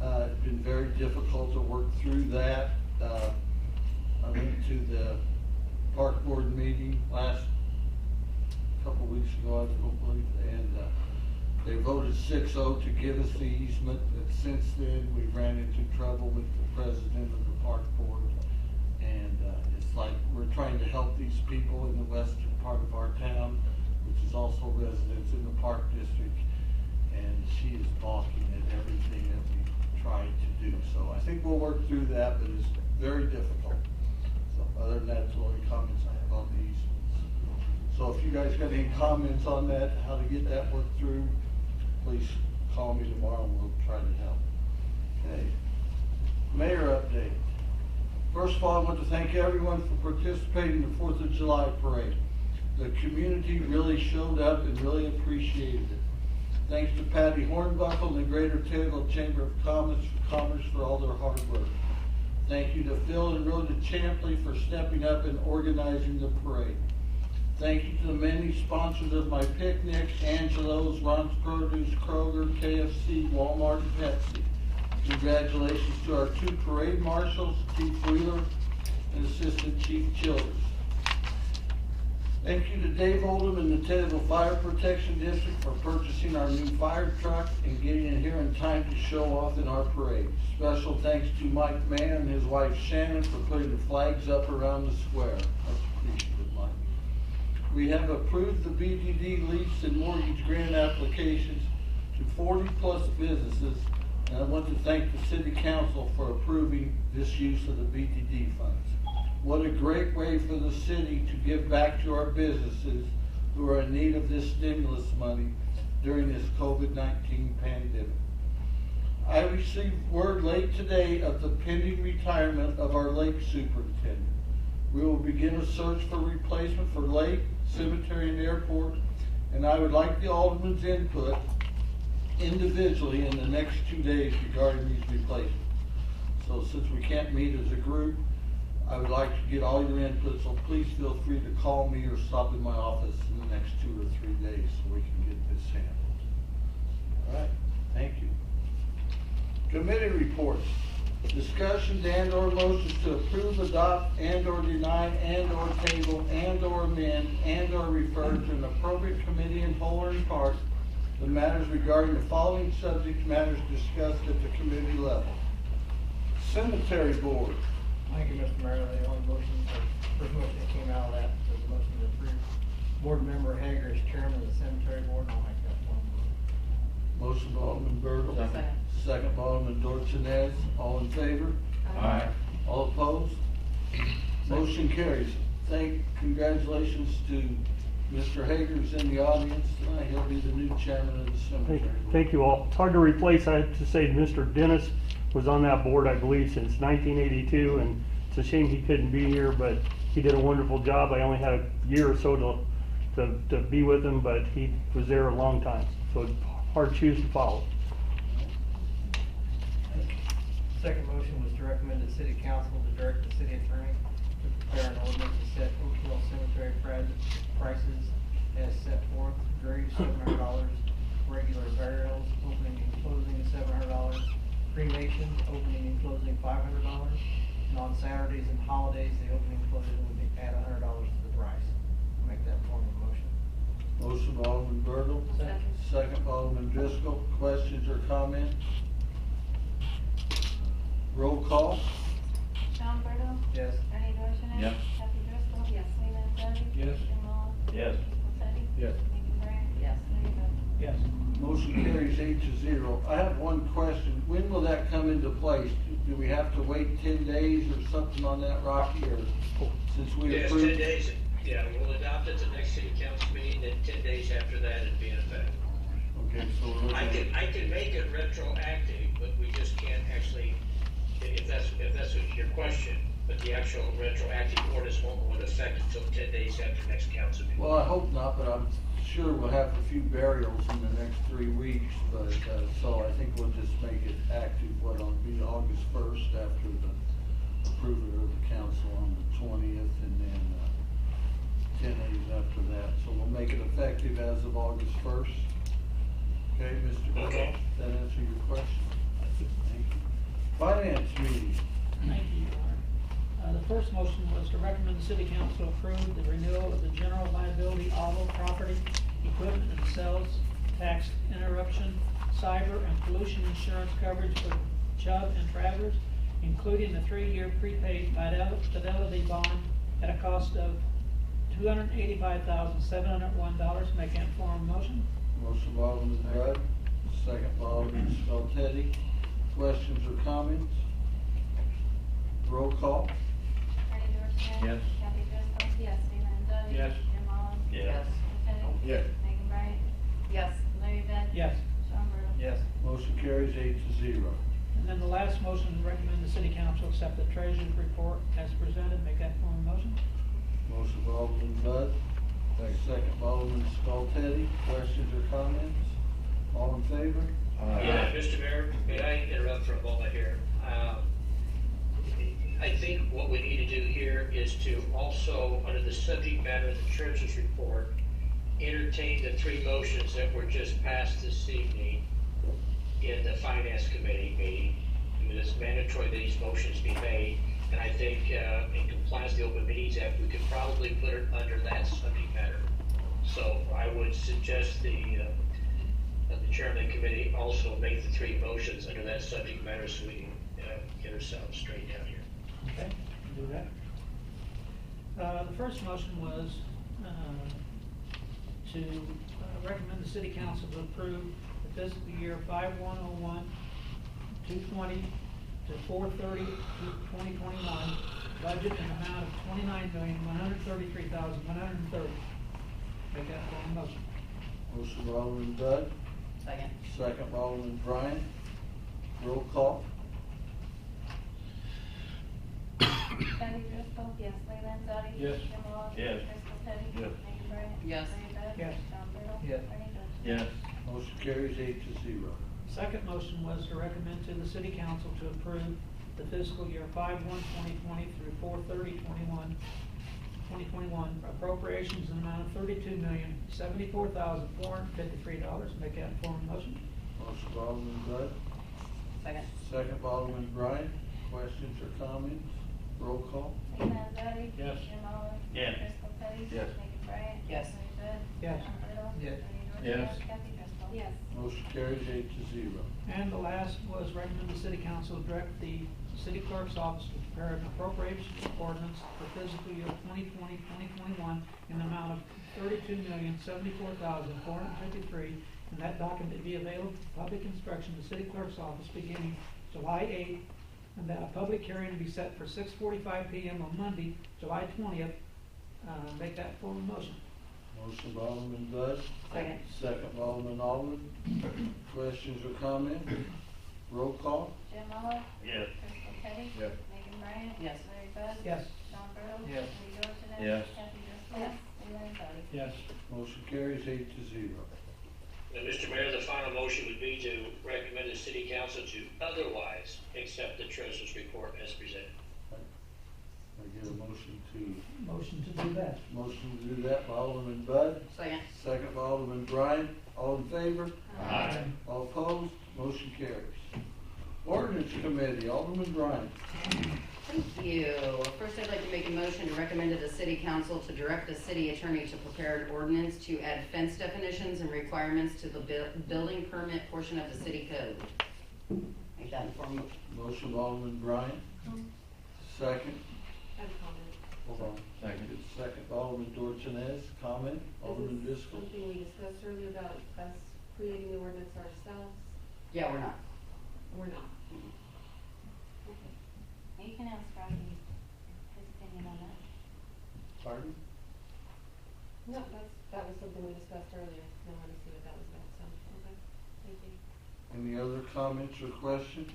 It's been very difficult to work through that. I went to the park board meeting last couple weeks ago, I don't believe, and They voted 6-0 to give us the easement, but since then, we ran into trouble with the president of the park board. And it's like we're trying to help these people in the western part of our town, which is also residents in the park district. And she is balking at everything that we tried to do. So I think we'll work through that, but it's very difficult. So other than that, that's all the comments I have on the easements. So if you guys got any comments on that, how to get that worked through, please call me tomorrow and we'll try to help. Okay. Mayor update. First of all, I want to thank everyone for participating in the 4th of July parade. The community really showed up and really appreciated it. Thanks to Patty Hornbuckle and the Greater Taylorville Chamber of Commerce for all their hard work. Thank you to Phil and Rhoda Champley for stepping up and organizing the parade. Thank you to the many sponsors of my picnics, Angelo's, Ron's Produce, Kroger, KFC, Walmart, and Pepsi. Congratulations to our 2 parade marshals, Chief Wheeler and Assistant Chief Childers. Thank you to Dave Oldham and the Taylorville Fire Protection District for purchasing our new fire truck and getting it here in time to show off in our parade. Special thanks to Mike Mann and his wife Shannon for putting the flags up around the square. That's appreciative, Mike. We have approved the BDD lease and mortgage grant applications to 40+ businesses, and I want to thank the City Council for approving this use of the BDD funds. What a great way for the city to give back to our businesses who are in need of this stimulus money during this COVID-19 pandemic. I received word late today of the pending retirement of our lake superintendent. We will begin a search for replacement for lake, cemetery, and airport, and I would like the alderman's input individually in the next 2 days regarding these replacements. So since we can't meet as a group, I would like to get all your input, so please feel free to call me or stop in my office in the next 2 or 3 days so we can get this handled. All right, thank you. Committee reports. Discussions and/or motions to approve, adopt, and/or deny, and/or table, and/or amend, and/or refer to an appropriate committee in whole or in part the matters regarding the following subject matters discussed at the committee level. Cemetery Board. Thank you, Mr. Mayor. The only motion, first motion that came out of that was a motion to approve Board Member Hager as chairman of the cemetery board, and I'll make that one. Motion by Alderman Bertle. Second. Second by Alderman Dorchenez. All in favor? Aye. All opposed? Motion carries. Congratulations to Mr. Hager, who's in the audience tonight. He'll be the new chairman of the cemetery board. Thank you all. It's hard to replace. I have to say Mr. Dennis was on that board, I believe, since 1982, and it's a shame he couldn't be here, but he did a wonderful job. I only had a year or so to be with him, but he was there a long time, so it's hard shoes to follow. Second motion was to recommend the city council to direct the city attorney to prepare an ordinance to set Oak Hill Cemetery prices as set forth. Graves, $700, regular burials, opening and closing $700, cremation, opening and closing $500, and on Saturdays and holidays, the opening and closing would be add $100 to the price. I'll make that form of motion. Motion by Alderman Bertle. Second by Alderman Driscoll. Questions or comments? Roll call. Sean Bertle. Yes. Bernie Dorchenez. Yes. Kathy Driscoll. Yes. Leland Harvey. Yes. Jim Mullins. Yes. Martin. Yes. Megan Brand. Yes. Larry Bud. Yes. Motion carries 8-0. I have one question. When will that come into place? Do we have to wait 10 days or something on that, Rocky, or since we Yes, approved? 10 days, yeah, we'll adopt it to the next city council meeting, then 10 days after that it'd be in effect. Okay, so we're looking at. I can make it retroactive, but we just can't actually, if that's your question, but the actual retroactive ordinance won't go into effect until 10 days after next council meeting. Well, I hope not, but I'm sure we'll have a few burials in the next 3 weeks, but, so I think we'll just make it active, on be August 1st after the approval of the council on the 20th, and then, 10 days after that, so we'll make it effective as of August 1st. Okay, Mr. Bertle, Okay. that answer your question? Thank you. Finance meeting. Thank you, Your Honor. The first motion was to recommend the city council approve the renewal of the general liability auto property, equipment, and sales tax interruption, cyber, and pollution insurance coverage for Chubb and Travers, including a 3-year prepaid fidelity bond at a cost of $285,701. Make that form of motion. Motion by Alderman Bud, second by Alderman Skoltedi. Questions or comments? Roll call. Bernie Dorchenez. Yes. Kathy Driscoll. Yes. Lee Landzadi. Yes. Jim Olive. Yes. Chris Popetti. Yes. Megan Bryan. Yes. Larry Bud. Yes. Sean Burdell. Yes. Motion carries 8-0. And then the last motion, recommend the city council accept the treasurer's report as presented. Make that form of motion. Motion by Alderman Bud, second by Alderman Skoltedi. Questions or comments? All in favor? Yeah, Mr. Mayor, may I interrupt for a moment here? I think what we need to do here is to also, under the subject matter of the treasurer's report, entertain the 3 motions that were just passed this evening in the Finance Committee meeting. I mean, it's mandatory that these motions be made, and I think in compliance with the Open Meetings Act, we could probably put it under that subject matter. So I would suggest the chairman of the committee also make the 3 motions under that subject matter so we can get ourselves straight down here. Okay, do that. The first motion was to recommend the city council to approve the fiscal year 5101, 220 to 430 to 2021 budget in the amount of $29,133,130. Make that form of motion. Motion by Alderman Bud, Second. second by Alderman Bryant. Roll call. Kathy Driscoll. Yes. Lee Landzadi. Yes. Jim Olive. Yes. Chris Popetti. Yes. Megan Bryan. Yes. Larry Bud. Yes. Sean Burdell. Yes. Bernie Dorchenez. Yes. Motion carries 8-0. Second motion was to recommend to the city council to approve the fiscal year 5/1/2020 through 4/30/2021 appropriations in the amount of $32,074,453. Make that form of motion. Motion by Alderman Bud, Second. second by Alderman Bryant. Questions or comments? Roll call. Lee Landzadi. Yes. Jim Olive. Yes. Chris Popetti. Yes. Megan Bryan. Yes. Larry Bud. Yes. Sean Burdell. Yes. Bernie Dorchenez. Yes. Kathy Driscoll. Yes. Motion carries 8-0. And the last was recommend the city council direct the city clerk's office to prepare an appropriation ordinance for fiscal year 2020-2021 in the amount of $32,074,453, and that document to be available for public instruction in the city clerk's office beginning July 8th, and that a public hearing to be set for 6:45 p.m. on Monday, July 20th. Make that form of motion. Motion by Alderman Bud, Second. second by Alderman Alden. Questions or comments? Roll call. Jim Olive. Yes. Chris Popetti. Yes. Megan Bryan. Yes. Larry Bud. Yes. Sean Burdell. Yes. Bernie Dorchenez. Yes. Kathy Driscoll. Yes. Lee Landzadi. Yes. Motion carries 8-0. Now, Mr. Mayor, the final motion would be to recommend the city council to otherwise accept the treasurer's report as presented. I get a motion to Do that. Motion to do that by Alderman Bud, Second. second by Alderman Bryant. All in favor? Aye. All opposed? Motion carries. Ordinance Committee, Alderman Bryant. Thank you. First, I'd like to make a motion to recommend to the city council to direct the city attorney to prepare an ordinance to add fence definitions and requirements to the building permit portion of the city code. Make that in form of Motion by Alderman Bryant. Second. I have a comment. Hold on. Second. Second by Alderman Dorchenez. Comment. Alderman Is this Driscoll. something we discussed earlier about us creating the ordinance ourselves? Yeah, we're not. We're not. You can ask Robbie his opinion on that. Pardon? No, that was something we discussed earlier. I wanted to see what that was about, so, okay, thank you. Any other comments or questions?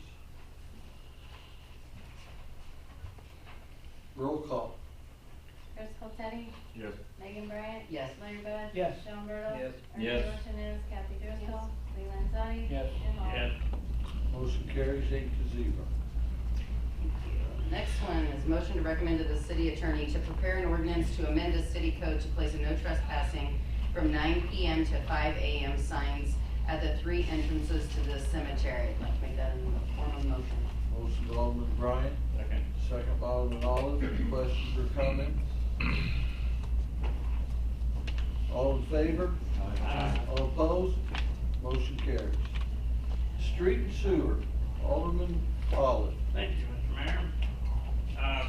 Roll call. Chris Popetti. Yes. Megan Bryan. Yes. Larry Bud. Yes. Sean Burdell. Yes. Bernie Yes. Dorchenez. Kathy Driscoll. Lee Landzadi. Yes. Jim Olive. Yes. Motion carries 8-0. Next one is motion to recommend to the city attorney to prepare an ordinance to amend the city code to place a no trespassing from 9 p.m. to 5 a.m. signs at the 3 entrances to the cemetery. I'd like to make that in the form of motion. Motion by Alderman Bryant. Second. Second by Alderman Olive. Any questions or comments? All in favor? Aye. All opposed? Motion carries. Street and sewer, Alderman Olive. Thank you, Mr. Mayor.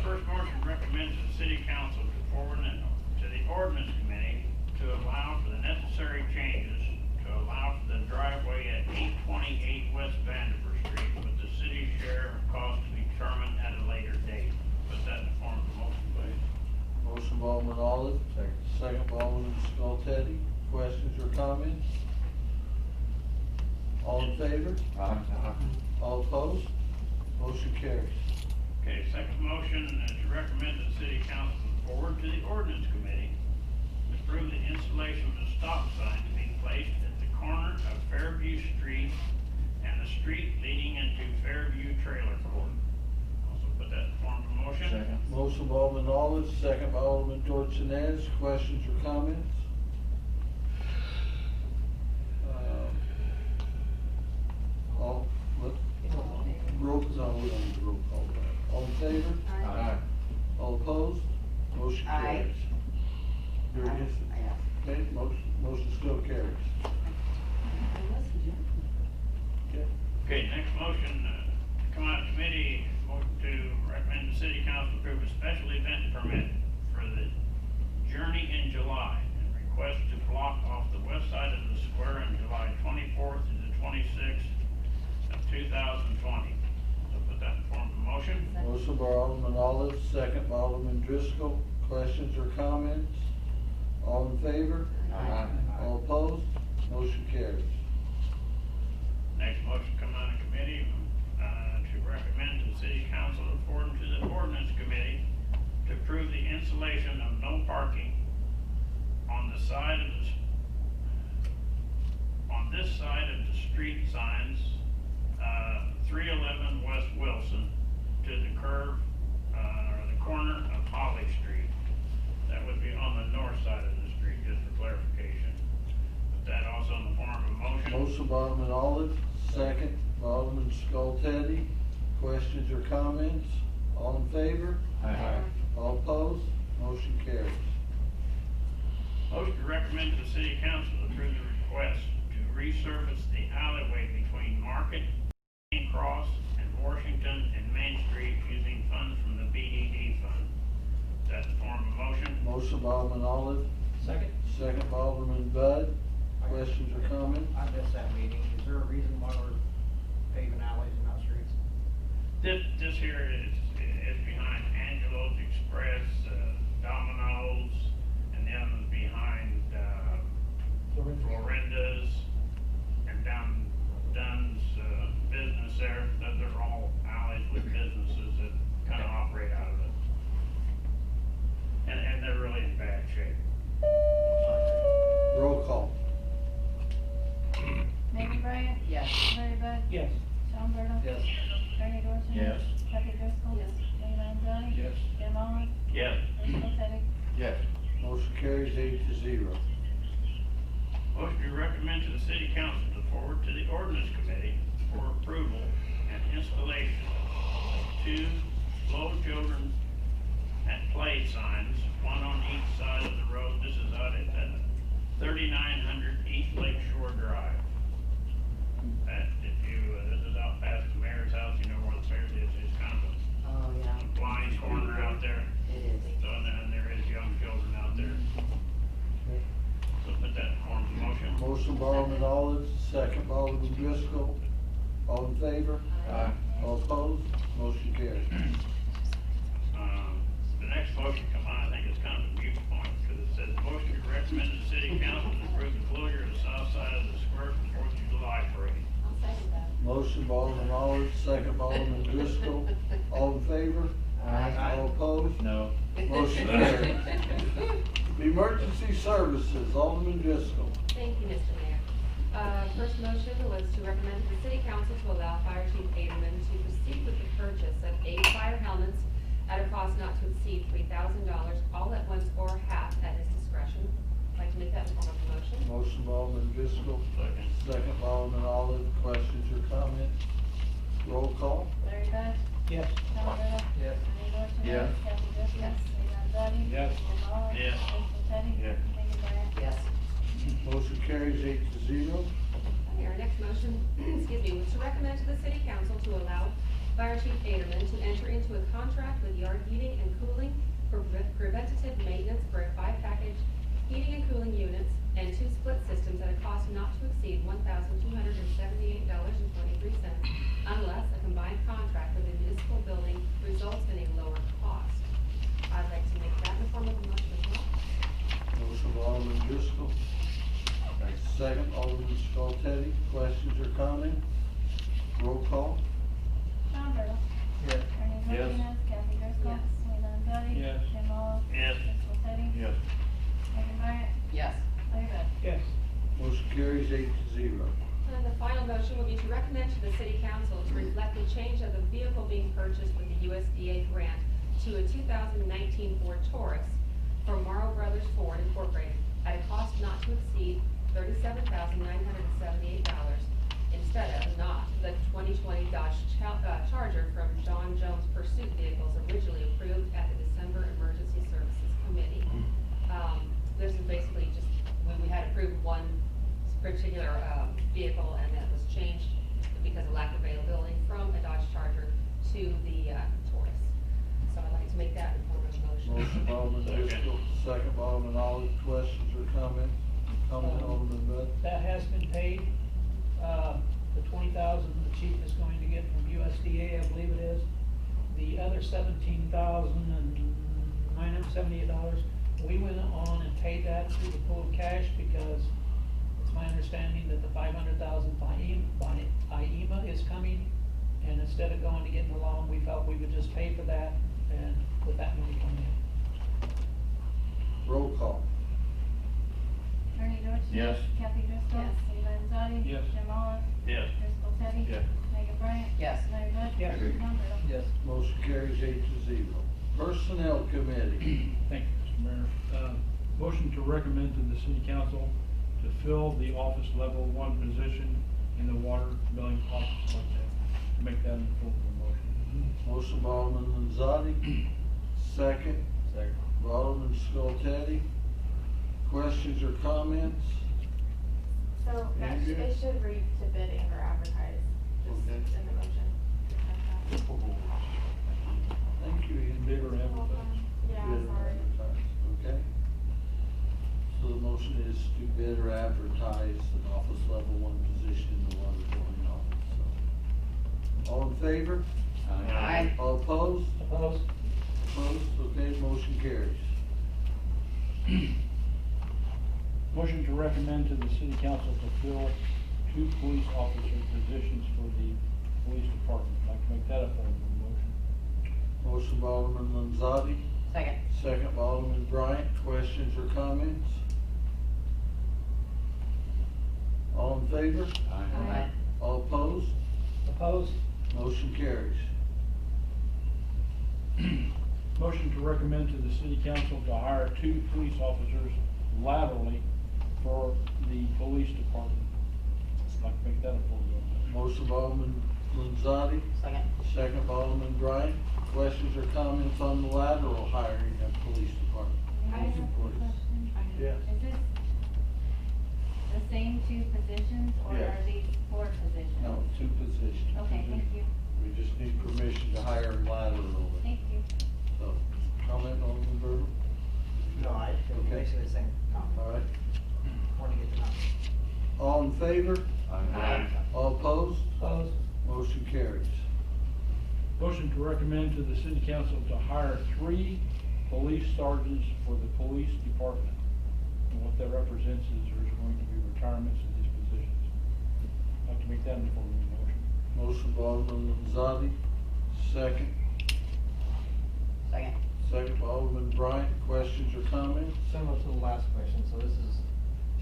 First motion recommends to the city council to forward it to the ordinance committee to allow for the necessary changes to allow for the driveway at 828 West Vanderbilt Street with the city's share of cost to be determined at a later date. Put that in the form of a motion, please. Motion by Alderman Olive. Second by Alderman Skoltedi. Questions or comments? All in favor? All opposed? Motion carries. Okay, second motion is to recommend to the city council forward to the ordinance committee to approve the installation of a stop sign to be placed at the corner of Fairview Street and the street leading into Fairview Trailer Court. Also put that in form of a motion. Motion by Alderman Olive, second by Alderman Dorsones. Questions or comments? All, what? Roll call, we don't need to roll call. All in favor? Aye. All opposed? Motion Aye. carries. You're against it? Aye. Okay, motion still carries. Okay. Okay, next motion, come out of committee, vote to recommend the city council approve a special event permit for the Journey in July and request to block off the west side of the square on July 24th to the 26th of 2020. So put that in form of a motion. Motion by Alderman Olive, second by Alderman Driscoll. Questions or comments? All in favor? Aye. All opposed? Motion carries. Next motion come out of committee, to recommend to the city council to forward to the ordinance committee to approve the installation of no parking on the side of on this side of the street signs, 311 West Wilson to the curve, or the corner of Holly Street. That would be on the north side of the street, just for clarification. Put that also in the form of a motion. Motion by Alderman Olive, second by Alderman Skoltedi. Questions or comments? All in favor? All opposed? Motion carries. Motion to recommend to the city council to approve the request to resurface the alleyway between Market, Cross, and Washington and Main Street using funds from the BDD fund. That's the form of motion. Motion by Alderman Olive, Second? second by Alderman Bud. Questions or comments? I missed that meeting. Is there a reason why we're paving alleys and not streets? This here is behind Angelo's Express, Domino's, and then behind, Florinda's, and down Dunn's, business there. Those are all alleys with businesses that kind of operate out of it. And they're really in bad shape. Roll call. Megan Bryant? Yes. Larry Bud? Yes. Sean Burdell? Yes. Bernie Dorchenez? Yes. Kathy Driscoll? Yes. Lee Landzadi? Yes. Jim Olive? Yes. Bruce Skoltedi? Yes. Motion carries 8-0. Motion to recommend to the city council to forward to the ordinance committee for approval and installation of 2 slow children at play signs, one on each side of the road. This is out at 3900 East Lake Shore Drive. This is out past the mayor's house, you know where the fair is. It's kind of Oh, yeah. a blind corner out there. It is. So, and there is young children out there. So put that in form of motion. Motion by Alderman Olive, second by Alderman Driscoll. All in favor? All opposed? Motion carries. The next motion come on, I think it's kind of a mute point, because it says, motion to recommend to the city council to approve the closure of the south side of the square for 4th of July parade. I'll second that. Motion by Alderman Olive, second by Alderman Driscoll. All in favor? All opposed? No. Motion carries. Emergency Services, Alderman Driscoll. Thank you, Mr. Mayor. First motion was to recommend the city council to allow Fire Chief Aderman to proceed with the purchase of 8 fire helmets at a cost not to exceed $3,000, all at once or half at his discretion. I'd like to make that in form of a motion. Motion by Alderman Driscoll, Second. second by Alderman Olive. Questions or comments? Roll call. Larry Bud? Yes. Sean Burdell? Yes. Bernie Dorchenez? Yes. Kathy Driscoll? Yes. Lee Landzadi? Yes. Jim Olive? Yes. Bruce Skoltedi? Yes. Megan Bryant? Yes. Motion carries 8-0. Your our next motion, excuse me, was to recommend to the city council to allow Fire Chief Aderman to enter into a contract with Yard Heating and Cooling for preventative maintenance for 5 package heating and cooling units and 2 split systems at a cost not to exceed $1,278.23 unless a combined contract with a municipal building results in a lower cost. I'd like to make that in the form of a motion as well. Motion by Alderman Driscoll. Second, Alderman Skoltedi. Questions or comments? Roll call. John Burrow. Yes. Ernie Yes. Dorchenez, Kathy Driscoll. Yes. Lee Landzadi. Yes. Jim Olive. Yes. Crystal Teddy. Yes. Megan Bryant. Yes. Larry Bud. Yes. Motion carries 8-0. And the final motion will be to recommend to the city council to reflect the change of the vehicle being purchased with the USDA grant to a 2019 Ford Taurus from Morrow Brothers Ford Incorporated at a cost not to exceed $37,978 instead of not the 2020 Dodge Charger from John Jones Pursuit Vehicles originally approved at the December Emergency Services Committee. This is basically just, when we had approved one particular vehicle and that was changed because of lack of availability from a Dodge Charger to the Taurus. So I'd like to make that in form of a motion. Motion by Alderman Driscoll, second by Alderman Olive. Questions or comments? Comment, Alderman Bud. That has been paid. The $20,000 the chief is going to get from USDA, I believe it is. The other $17,978, we went on and paid that through the pool of cash because it's my understanding that the $500,000 IEMA is coming. And instead of going to getting a loan, we felt we would just pay for that and with that money coming in. Roll call. Ernie Dorchenez. Yes. Kathy Driscoll. Yes. Lee Landzadi. Yes. Jim Olive. Yes. Crystal Teddy. Yes. Megan Bryant. Yes. Larry Bud. Yes. John Burrow. Yes. Motion carries 8-0. Personnel Committee. Thank you, Mr. Mayor. Motion to recommend to the city council to fill the office level 1 position in the water billing office like that. To make that in the form of a motion. Motion by Alderman Landzadi, second. Second. By Alderman Skoltedi. Questions or comments? So that Andrea? it should read to bidding or advertise, just Okay. in the motion. Thank you, Ian. Bid or advertise? Yeah, Bid or sorry. advertise, okay? So the motion is to bid or advertise an office level 1 position in the water billing office, so. All in favor? Aye. All opposed? Opposed? Opposed, okay, motion carries. Motion to recommend to the city council to fill 2 police officer positions for the police department. I'd like to make that a form of a motion. Motion by Alderman Landzadi, Second. second by Alderman Bryant. Questions or comments? All in favor? Aye. All opposed? Opposed? Motion carries. Motion to recommend to the city council to hire 2 police officers laterally for the police department. I'd like to make that a form of a motion. Motion by Alderman Landzadi, Second. second by Alderman Bryant. Questions or comments on the lateral hiring of police department? I have a Please. question. Yeah. Is this the same 2 positions or Yes. are these 4 positions? No, 2 positions. Okay, thank you. We just need permission to hire them laterally. Thank you. So, comment, Alderman Bertle? No, I think Okay. basically the same comment. All right. Want to get to know. All in favor? Aye. All opposed? Opposed? Motion carries. Motion to recommend to the city council to hire 3 police sergeants for the police department. And what that represents is there's going to be retirements in these positions. I'd like to make that in the form of a motion. Motion by Alderman Landzadi, second. Second. Second by Alderman Bryant. Questions or comments? Similar to the last question, so this is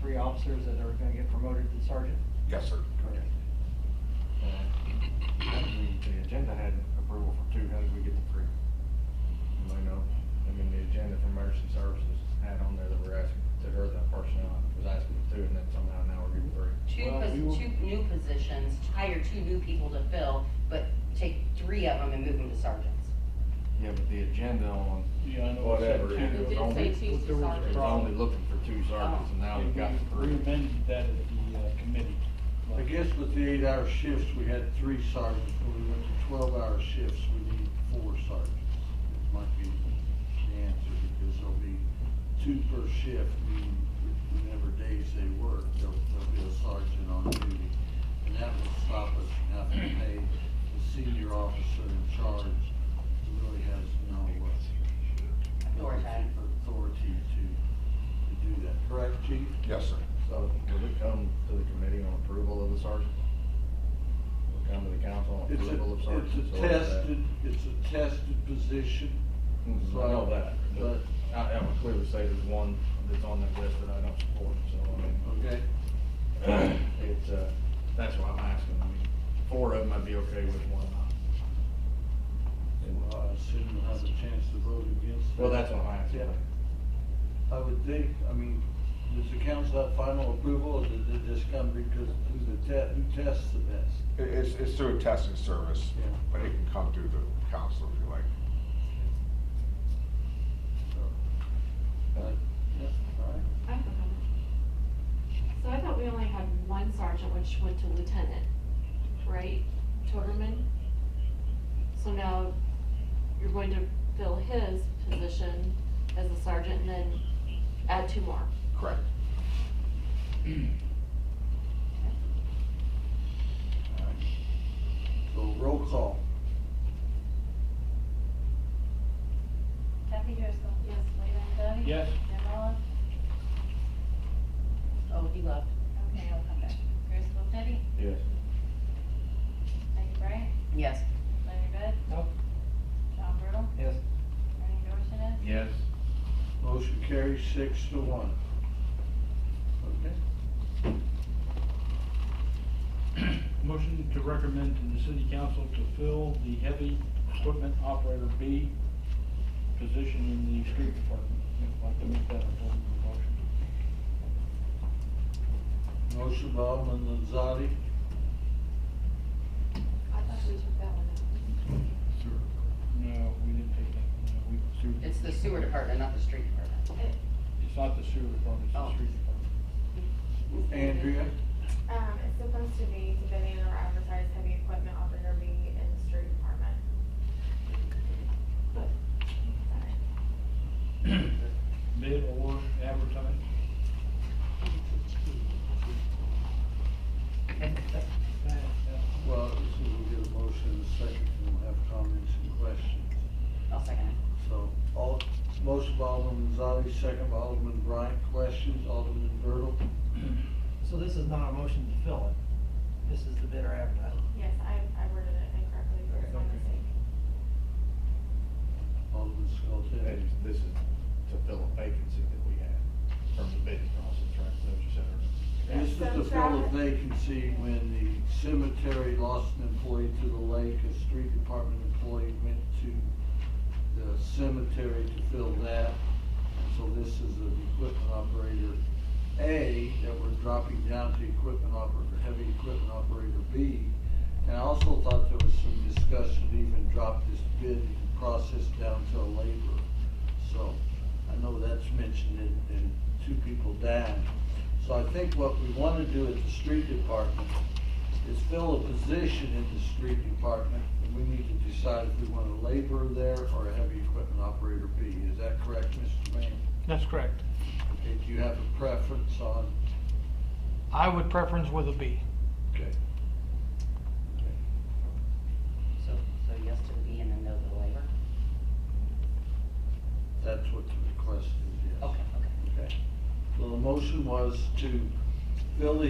3 officers that are gonna get promoted to sergeant? Yes, sir. Correct. The agenda had approval for 2, how did we get to 3? I know, I mean, the agenda for emergency services had on there that we're asking, or the personnel was asking for 2, and then somehow now we're getting 3. Two new positions, hire 2 new people to fill, but take 3 of them and move them to sergeants. Yeah, but the agenda on Yeah, I know. whatever, It said it two. was It did only, say 2 But there was a it was sergeants. only looking for 2 sergeants, and now we've got We 3. amended that at the committee. I guess with the 8-hour shifts, we had 3 sergeants. When we went to 12-hour shifts, we need 4 sergeants. It might be the answer, because there'll be 2 per shift, meaning whatever days they work, there'll be a sergeant on duty. And that will stop us from having to pay the senior officer in charge, who really has no authority to do that. Correct, Chief? Yes, sir. So, will it come to the committee on approval of the sergeant? Will it come to the council on approval of sergeant? It's a tested position. I know that, but I would clearly say there's one that's on that list that I don't support, so, I mean. Okay. It's, that's why I'm asking. I mean, 4 of them I'd be okay with, 1 not. I assume you'll have a chance to vote against it. Well, that's what I'm asking. Yeah. I would think, I mean, does the council have final approval, or did this come because who tests the best? It's through a testing service, Yeah. but it can come through the council if you like. So, yeah, all right. I have a comment. So I thought we only had 1 sergeant, which went to lieutenant, right? Toterman? So now you're going to fill his position as a sergeant and then add 2 more. Correct. All right. So roll call. Kathy Driscoll. Yes. Leland Duddy. Yes. Jim Olive. Oh, he left. Okay, I'll come back. Chris Wolfetti. Yes. Peggy Bryant. Yes. Larry Bud. Nope. John Brittle. Yes. Ernie Dorchenez. Yes. Motion carries 6-1. Okay. Motion to recommend to the city council to fill the heavy equipment operator B position in the street department. I'd like to make that a formal motion. Motion by Alderman Lanzati. I thought we took that one out. No, we didn't take that. No, we. It's the sewer department, not the street department. It's not the sewer department, it's Oh. the street department. Andrea? It's supposed to be to bid in or advertise heavy equipment operator B in the street department. Sorry. Bid or advertise? Well, so we'll get a motion in a second, and we'll have comments and questions. I'll second it. So, motion by Alderman Lanzati, second by Alderman Bryant. Questions, Alderman Bertle? So this is not a motion to fill it. This is the bid or advertise. Yes, I worded it incorrectly, it's my mistake. Alderman Skelton? This is to fill a vacancy that we had from the bidding process, right? Is that what you said earlier? This is to fill a vacancy when the cemetery lost an employee to the lake. A street department employee went to the cemetery to fill that. And so this is an equipment operator A that we're dropping down to equipment operator, heavy equipment operator B. And I also thought there was some discussion to even drop this bid process down to a laborer. So I know that's mentioned in 2 people down. So I think what we want to do at the street department is fill a position in the street department, and we need to decide if we want a laborer there or a heavy equipment operator B. Is that correct, Mr. Mann? That's correct. Okay, do you have a preference on? I would preference with a B. Okay. So yes to the B and then no to the waiver? That's what the request is, yes. Okay. Okay. So the motion was to fill the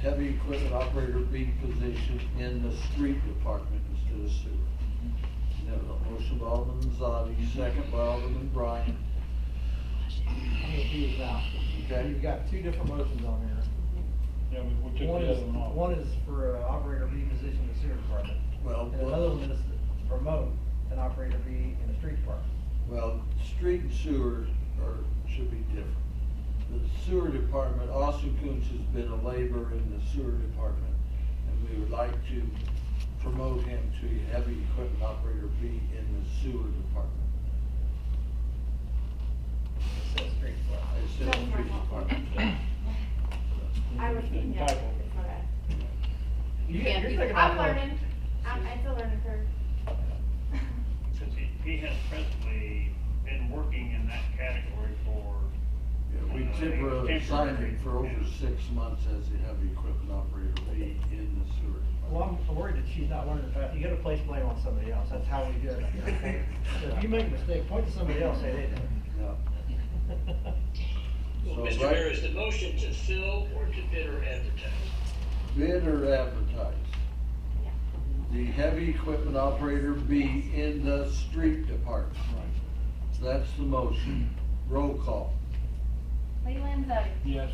heavy equipment operator B position in the street department instead of sewer. Now, the motion by Alderman Zadi, second by Alderman Bryant. I'm confused now. Okay. You've got 2 different motions on here. Yeah, we took the other one off. One is for operator B position in the sewer department. Well, And another one is to promote an operator B in the street department. well, street and sewer should be different. The sewer department, Austin Coons has been a laborer in the sewer department, and we would like to promote him to a heavy equipment operator B in the sewer department. It says street department. I said That's my street fault. department. I was, yeah, Typo. it's my bad. You can't do that. I'm learning. It's a learning curve. Since he has presently been working in that category for. Yeah, we temporarily assigned him for over Yeah. 6 months as the heavy equipment operator B in the sewer. Well, I'm worried that she's not learning fast. You gotta place blame on somebody else. That's how we do it. So if you make a mistake, point to somebody else, say they did. Yeah. So, Mr. right- Mayor, is the motion to fill or to bid or advertise? Bid or advertise? Yeah. The heavy equipment operator B in the street department. So that's the motion. Roll call. Lee Landzadi. Yes.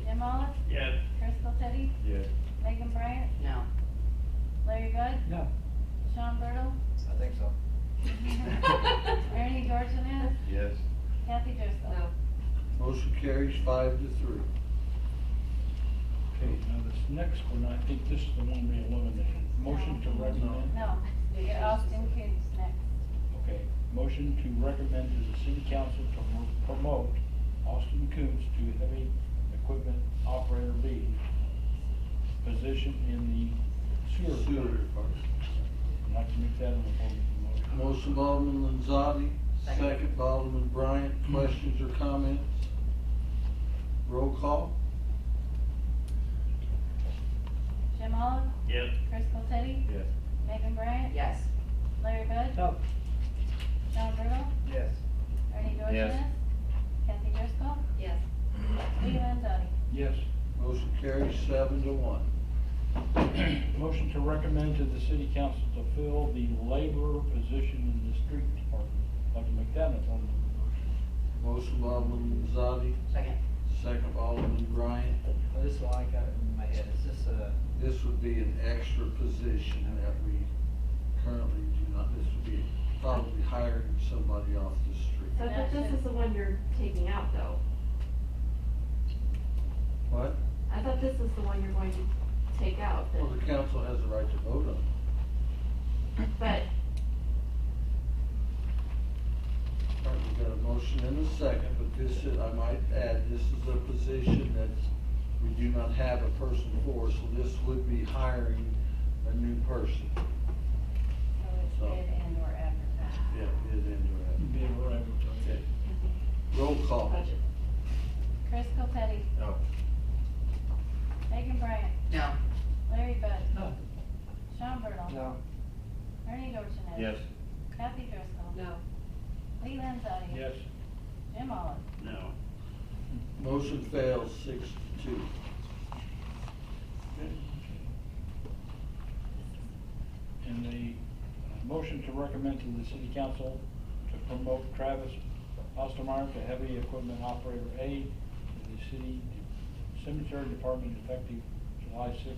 Jim Olive. Yes. Crystal Teddy. Yes. Megan Bryant. No. Larry Bud. No. Sean Bertle. I think so. Ernie Dorchenez. Yes. Kathy Driscoll. No. Motion carries 5-3. Okay, now this next one, I think this is the one we eliminated. Motion to recommend. No, you get Austin Coons next. Okay, motion to recommend to the city council to promote Austin Coombs to heavy equipment operator B position in the sewer Sewer department. department. I'd like to make that in the form of a motion. Motion by Alderman Lanzadi, Second. second by Alderman Bryant. Questions or comments? Roll call. Jim Olive. Yes. Crystal Teddy. Yes. Megan Bryant. Yes. Larry Bud. No. Sean Bertle. Yes. Ernie Dorchenez. Yes. Kathy Driscoll. Yes. Lee Landzadi. Yes. Motion carries 7-1. Motion to recommend to the city council to fill the laborer position in the street department. I'd like to make that in the form of a motion. Motion by Alderman Lanzadi, Second. second by Alderman Bryant. Well, this one I got it in my head. Is this This would be an extra position that we currently do not, this would be probably hiring somebody off the street. So, but this is the one you're taking out though. What? I thought this is the one you're going to take out, Well, the council has the right to vote on it. but All right, we've got a motion and a second, but this is, I might add, this is a position that we do not have a person for, so this would be hiring a new person. So it's So- bid and or advertised. Yeah, bid and or Be able to advertise. Okay. Roll call. budget. Crystal Teddy. No. Megan Bryant. No. Larry Bud. No. Sean Bertle. no? Ernie Dorchenez. Yes. Kathy Driscoll. No. Lee Landzadi. Yes. Jim Olive. No. Motion fails 6-2. And the motion to recommend to the city council to promote Travis Ostermeyer to heavy equipment operator A in the city cemetery department effective July 16,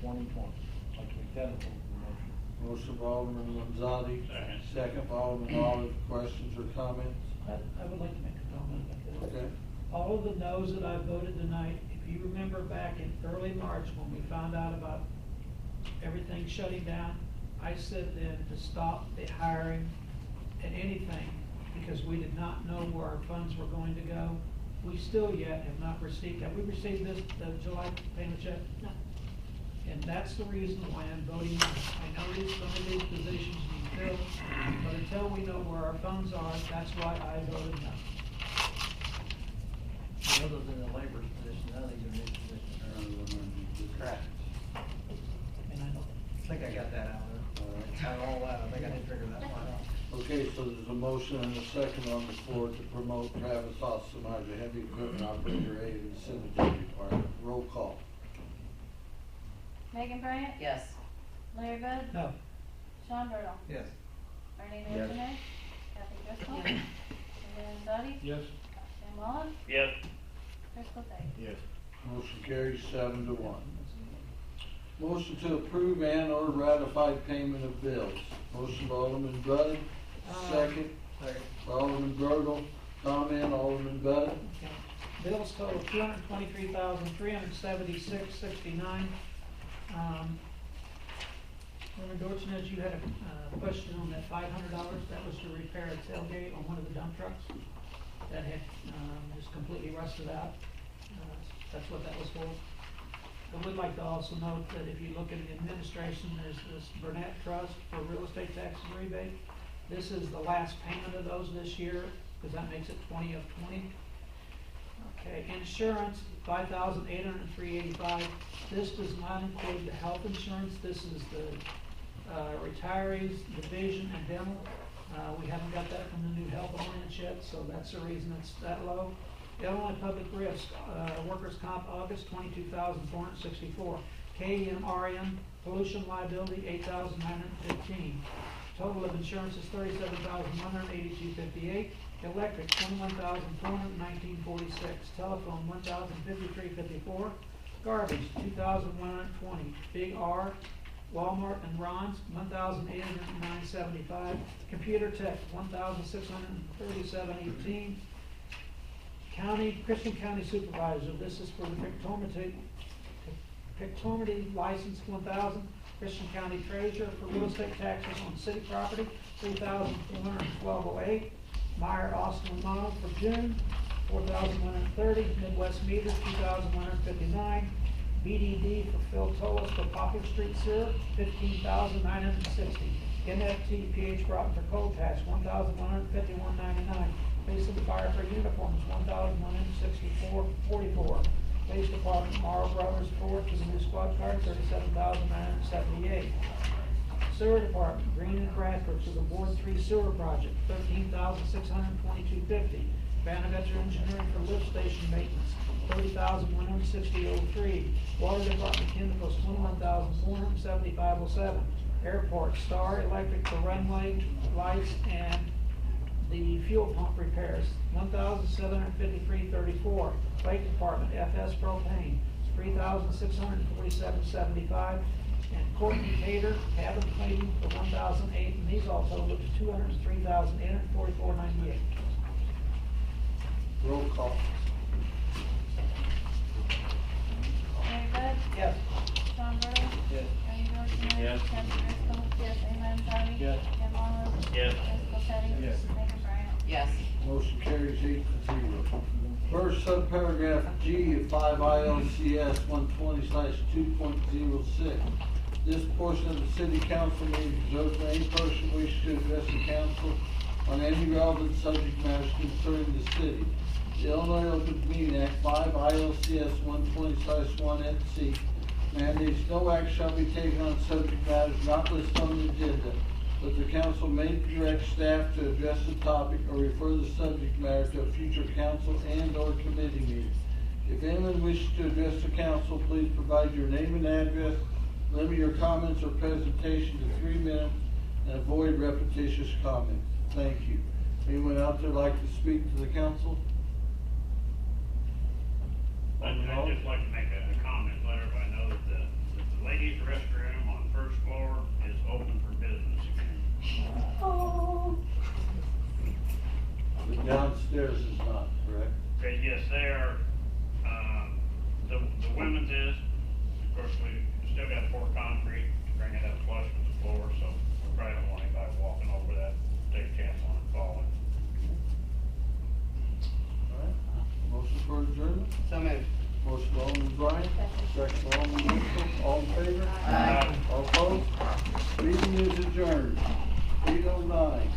2020. I'd like to make that a form of a motion. Motion by Alderman Lanzadi, Second. second by Alderman Olive. Questions or comments? I would like to make a comment about this. Okay. All of the no's that I voted tonight, if you remember back in early March when we found out about everything shutting down, I said then to stop the hiring and anything because we did not know where our funds were going to go. We still yet have not received, have we received this, the July payment check? No. And that's the reason why I'm voting no. I know some of these positions need filled, but until we know where our funds are, that's why I voted no. Other than the labor's position, I think it's a new position. Correct. And I know. I think I got that out of there. Out of all that, I think I did figure that one out. Okay, so there's a motion and a second on the floor to promote Travis Ostermeyer to heavy equipment operator A in the cemetery department. Roll call. Megan Bryant. Yes. Larry Bud. No. Sean Bertle. Yes. Ernie Yes. Dorchenez. Kathy Driscoll. Yes. Lee Landzadi. Yes. Jim Olive. Yes. Crystal Teddy. Yes. Motion carries 7-1. Motion to approve and or ratify payment of bills. Motion by Alderman Bud, second Second. by Alderman Bertle. Comment, Alderman Bud. Okay. Bills total $223,376.69. Alderman Dorchenez, you had a question on that $500. That was to repair a tailgate on one of the dump trucks that had just completely rusted out. That's what that was for. I would like to also note that if you look at the administration, there's this Burnett Trust for real estate tax and rebate. This is the last payment of those this year, because that makes it 20 of 20. Okay, insurance, $5,803.85. This does not include the health insurance. This is the retirees, the vision, and dental. We haven't got that from the new health ordinance yet, so that's the reason it's that low. Illinois Public Risk, Workers' Comp, August, $22,464. KMRN, Pollution Liability, $8,915. Total of insurance is $37,182.58. Electric, $21,419.46. Telephone, $1,053.54. Garbage, $2,120. Big R, Walmart and Ron's, $1,809.75. Computer Tech, $1,637.18. County, Christian County Supervisor, this is for the pictometry license, $1,000. Christian County Treasurer for real estate taxes on city property, $3,412.08. Meyer, Austin and Model for June, $4,130. Midwest Meter, $2,159. BDD for Phil Tolis for Poplar Street Sewer, $15,960. NFT PH Broughton for coal tax, $1,151.99. Police and Fire for uniforms, $1,164.44. Police Department, Morrow Brothers Ford for the new squad car, $37,978. Sewer Department, Green and Bradford for the Ward 3 sewer project, $13,622.50. Bonaventure Engineering for lift station maintenance, $30,160.03. Water Department Chemicals, $21,475.07. Airport, Star Electric for runway lights and the fuel pump repairs, $1,753.34. Lake Department, FS Propane, $3,647.75. And Courtney Cater, cabin cleaning for $1,008, and these all total up to $203,844.98. Roll call. Larry Bud? Yes. Sean Burdell? Yes. Bernie Dorchenez? Yes. Kathy Driscoll? Yes. Amy Lanzardi? Yes. Jim Olive? Yes. Jessica Petty? Yes. Megan Bryan? Yes. Motion carries 8-0. First subparagraph G of 5 ILCS 120/2.06. This portion of the city council meeting is open to any person wishing to address the council on any relevant subject matters concerning the city. The Illinois Open Meeting Act 5 ILCS 120/1 mandates no action shall be taken on subject matters not listed on the agenda, but the council may direct staff to address the topic or refer the subject matter to a future council and/or committee meeting. If anyone wishes to address the council, please provide your name and address, limit your comments or presentation to 3 minutes, and avoid repetitious comments. Thank you. Anyone out there like to speak to the council? I'd just like to make a comment, let everybody know that the ladies' restroom on the first floor is open for business again. The downstairs is not, correct? Okay, yes, they are, the women's is, of course, we still got to pour concrete to bring it up flush with the floor, so we probably don't want anybody walking over that, take a chance on it falling. All right. Motion for adjournment? So moved. Motion by Alderman Bryant, second by Alderman Mitchell. All in favor? Aye. All opposed? Meeting is adjourned. 8:09.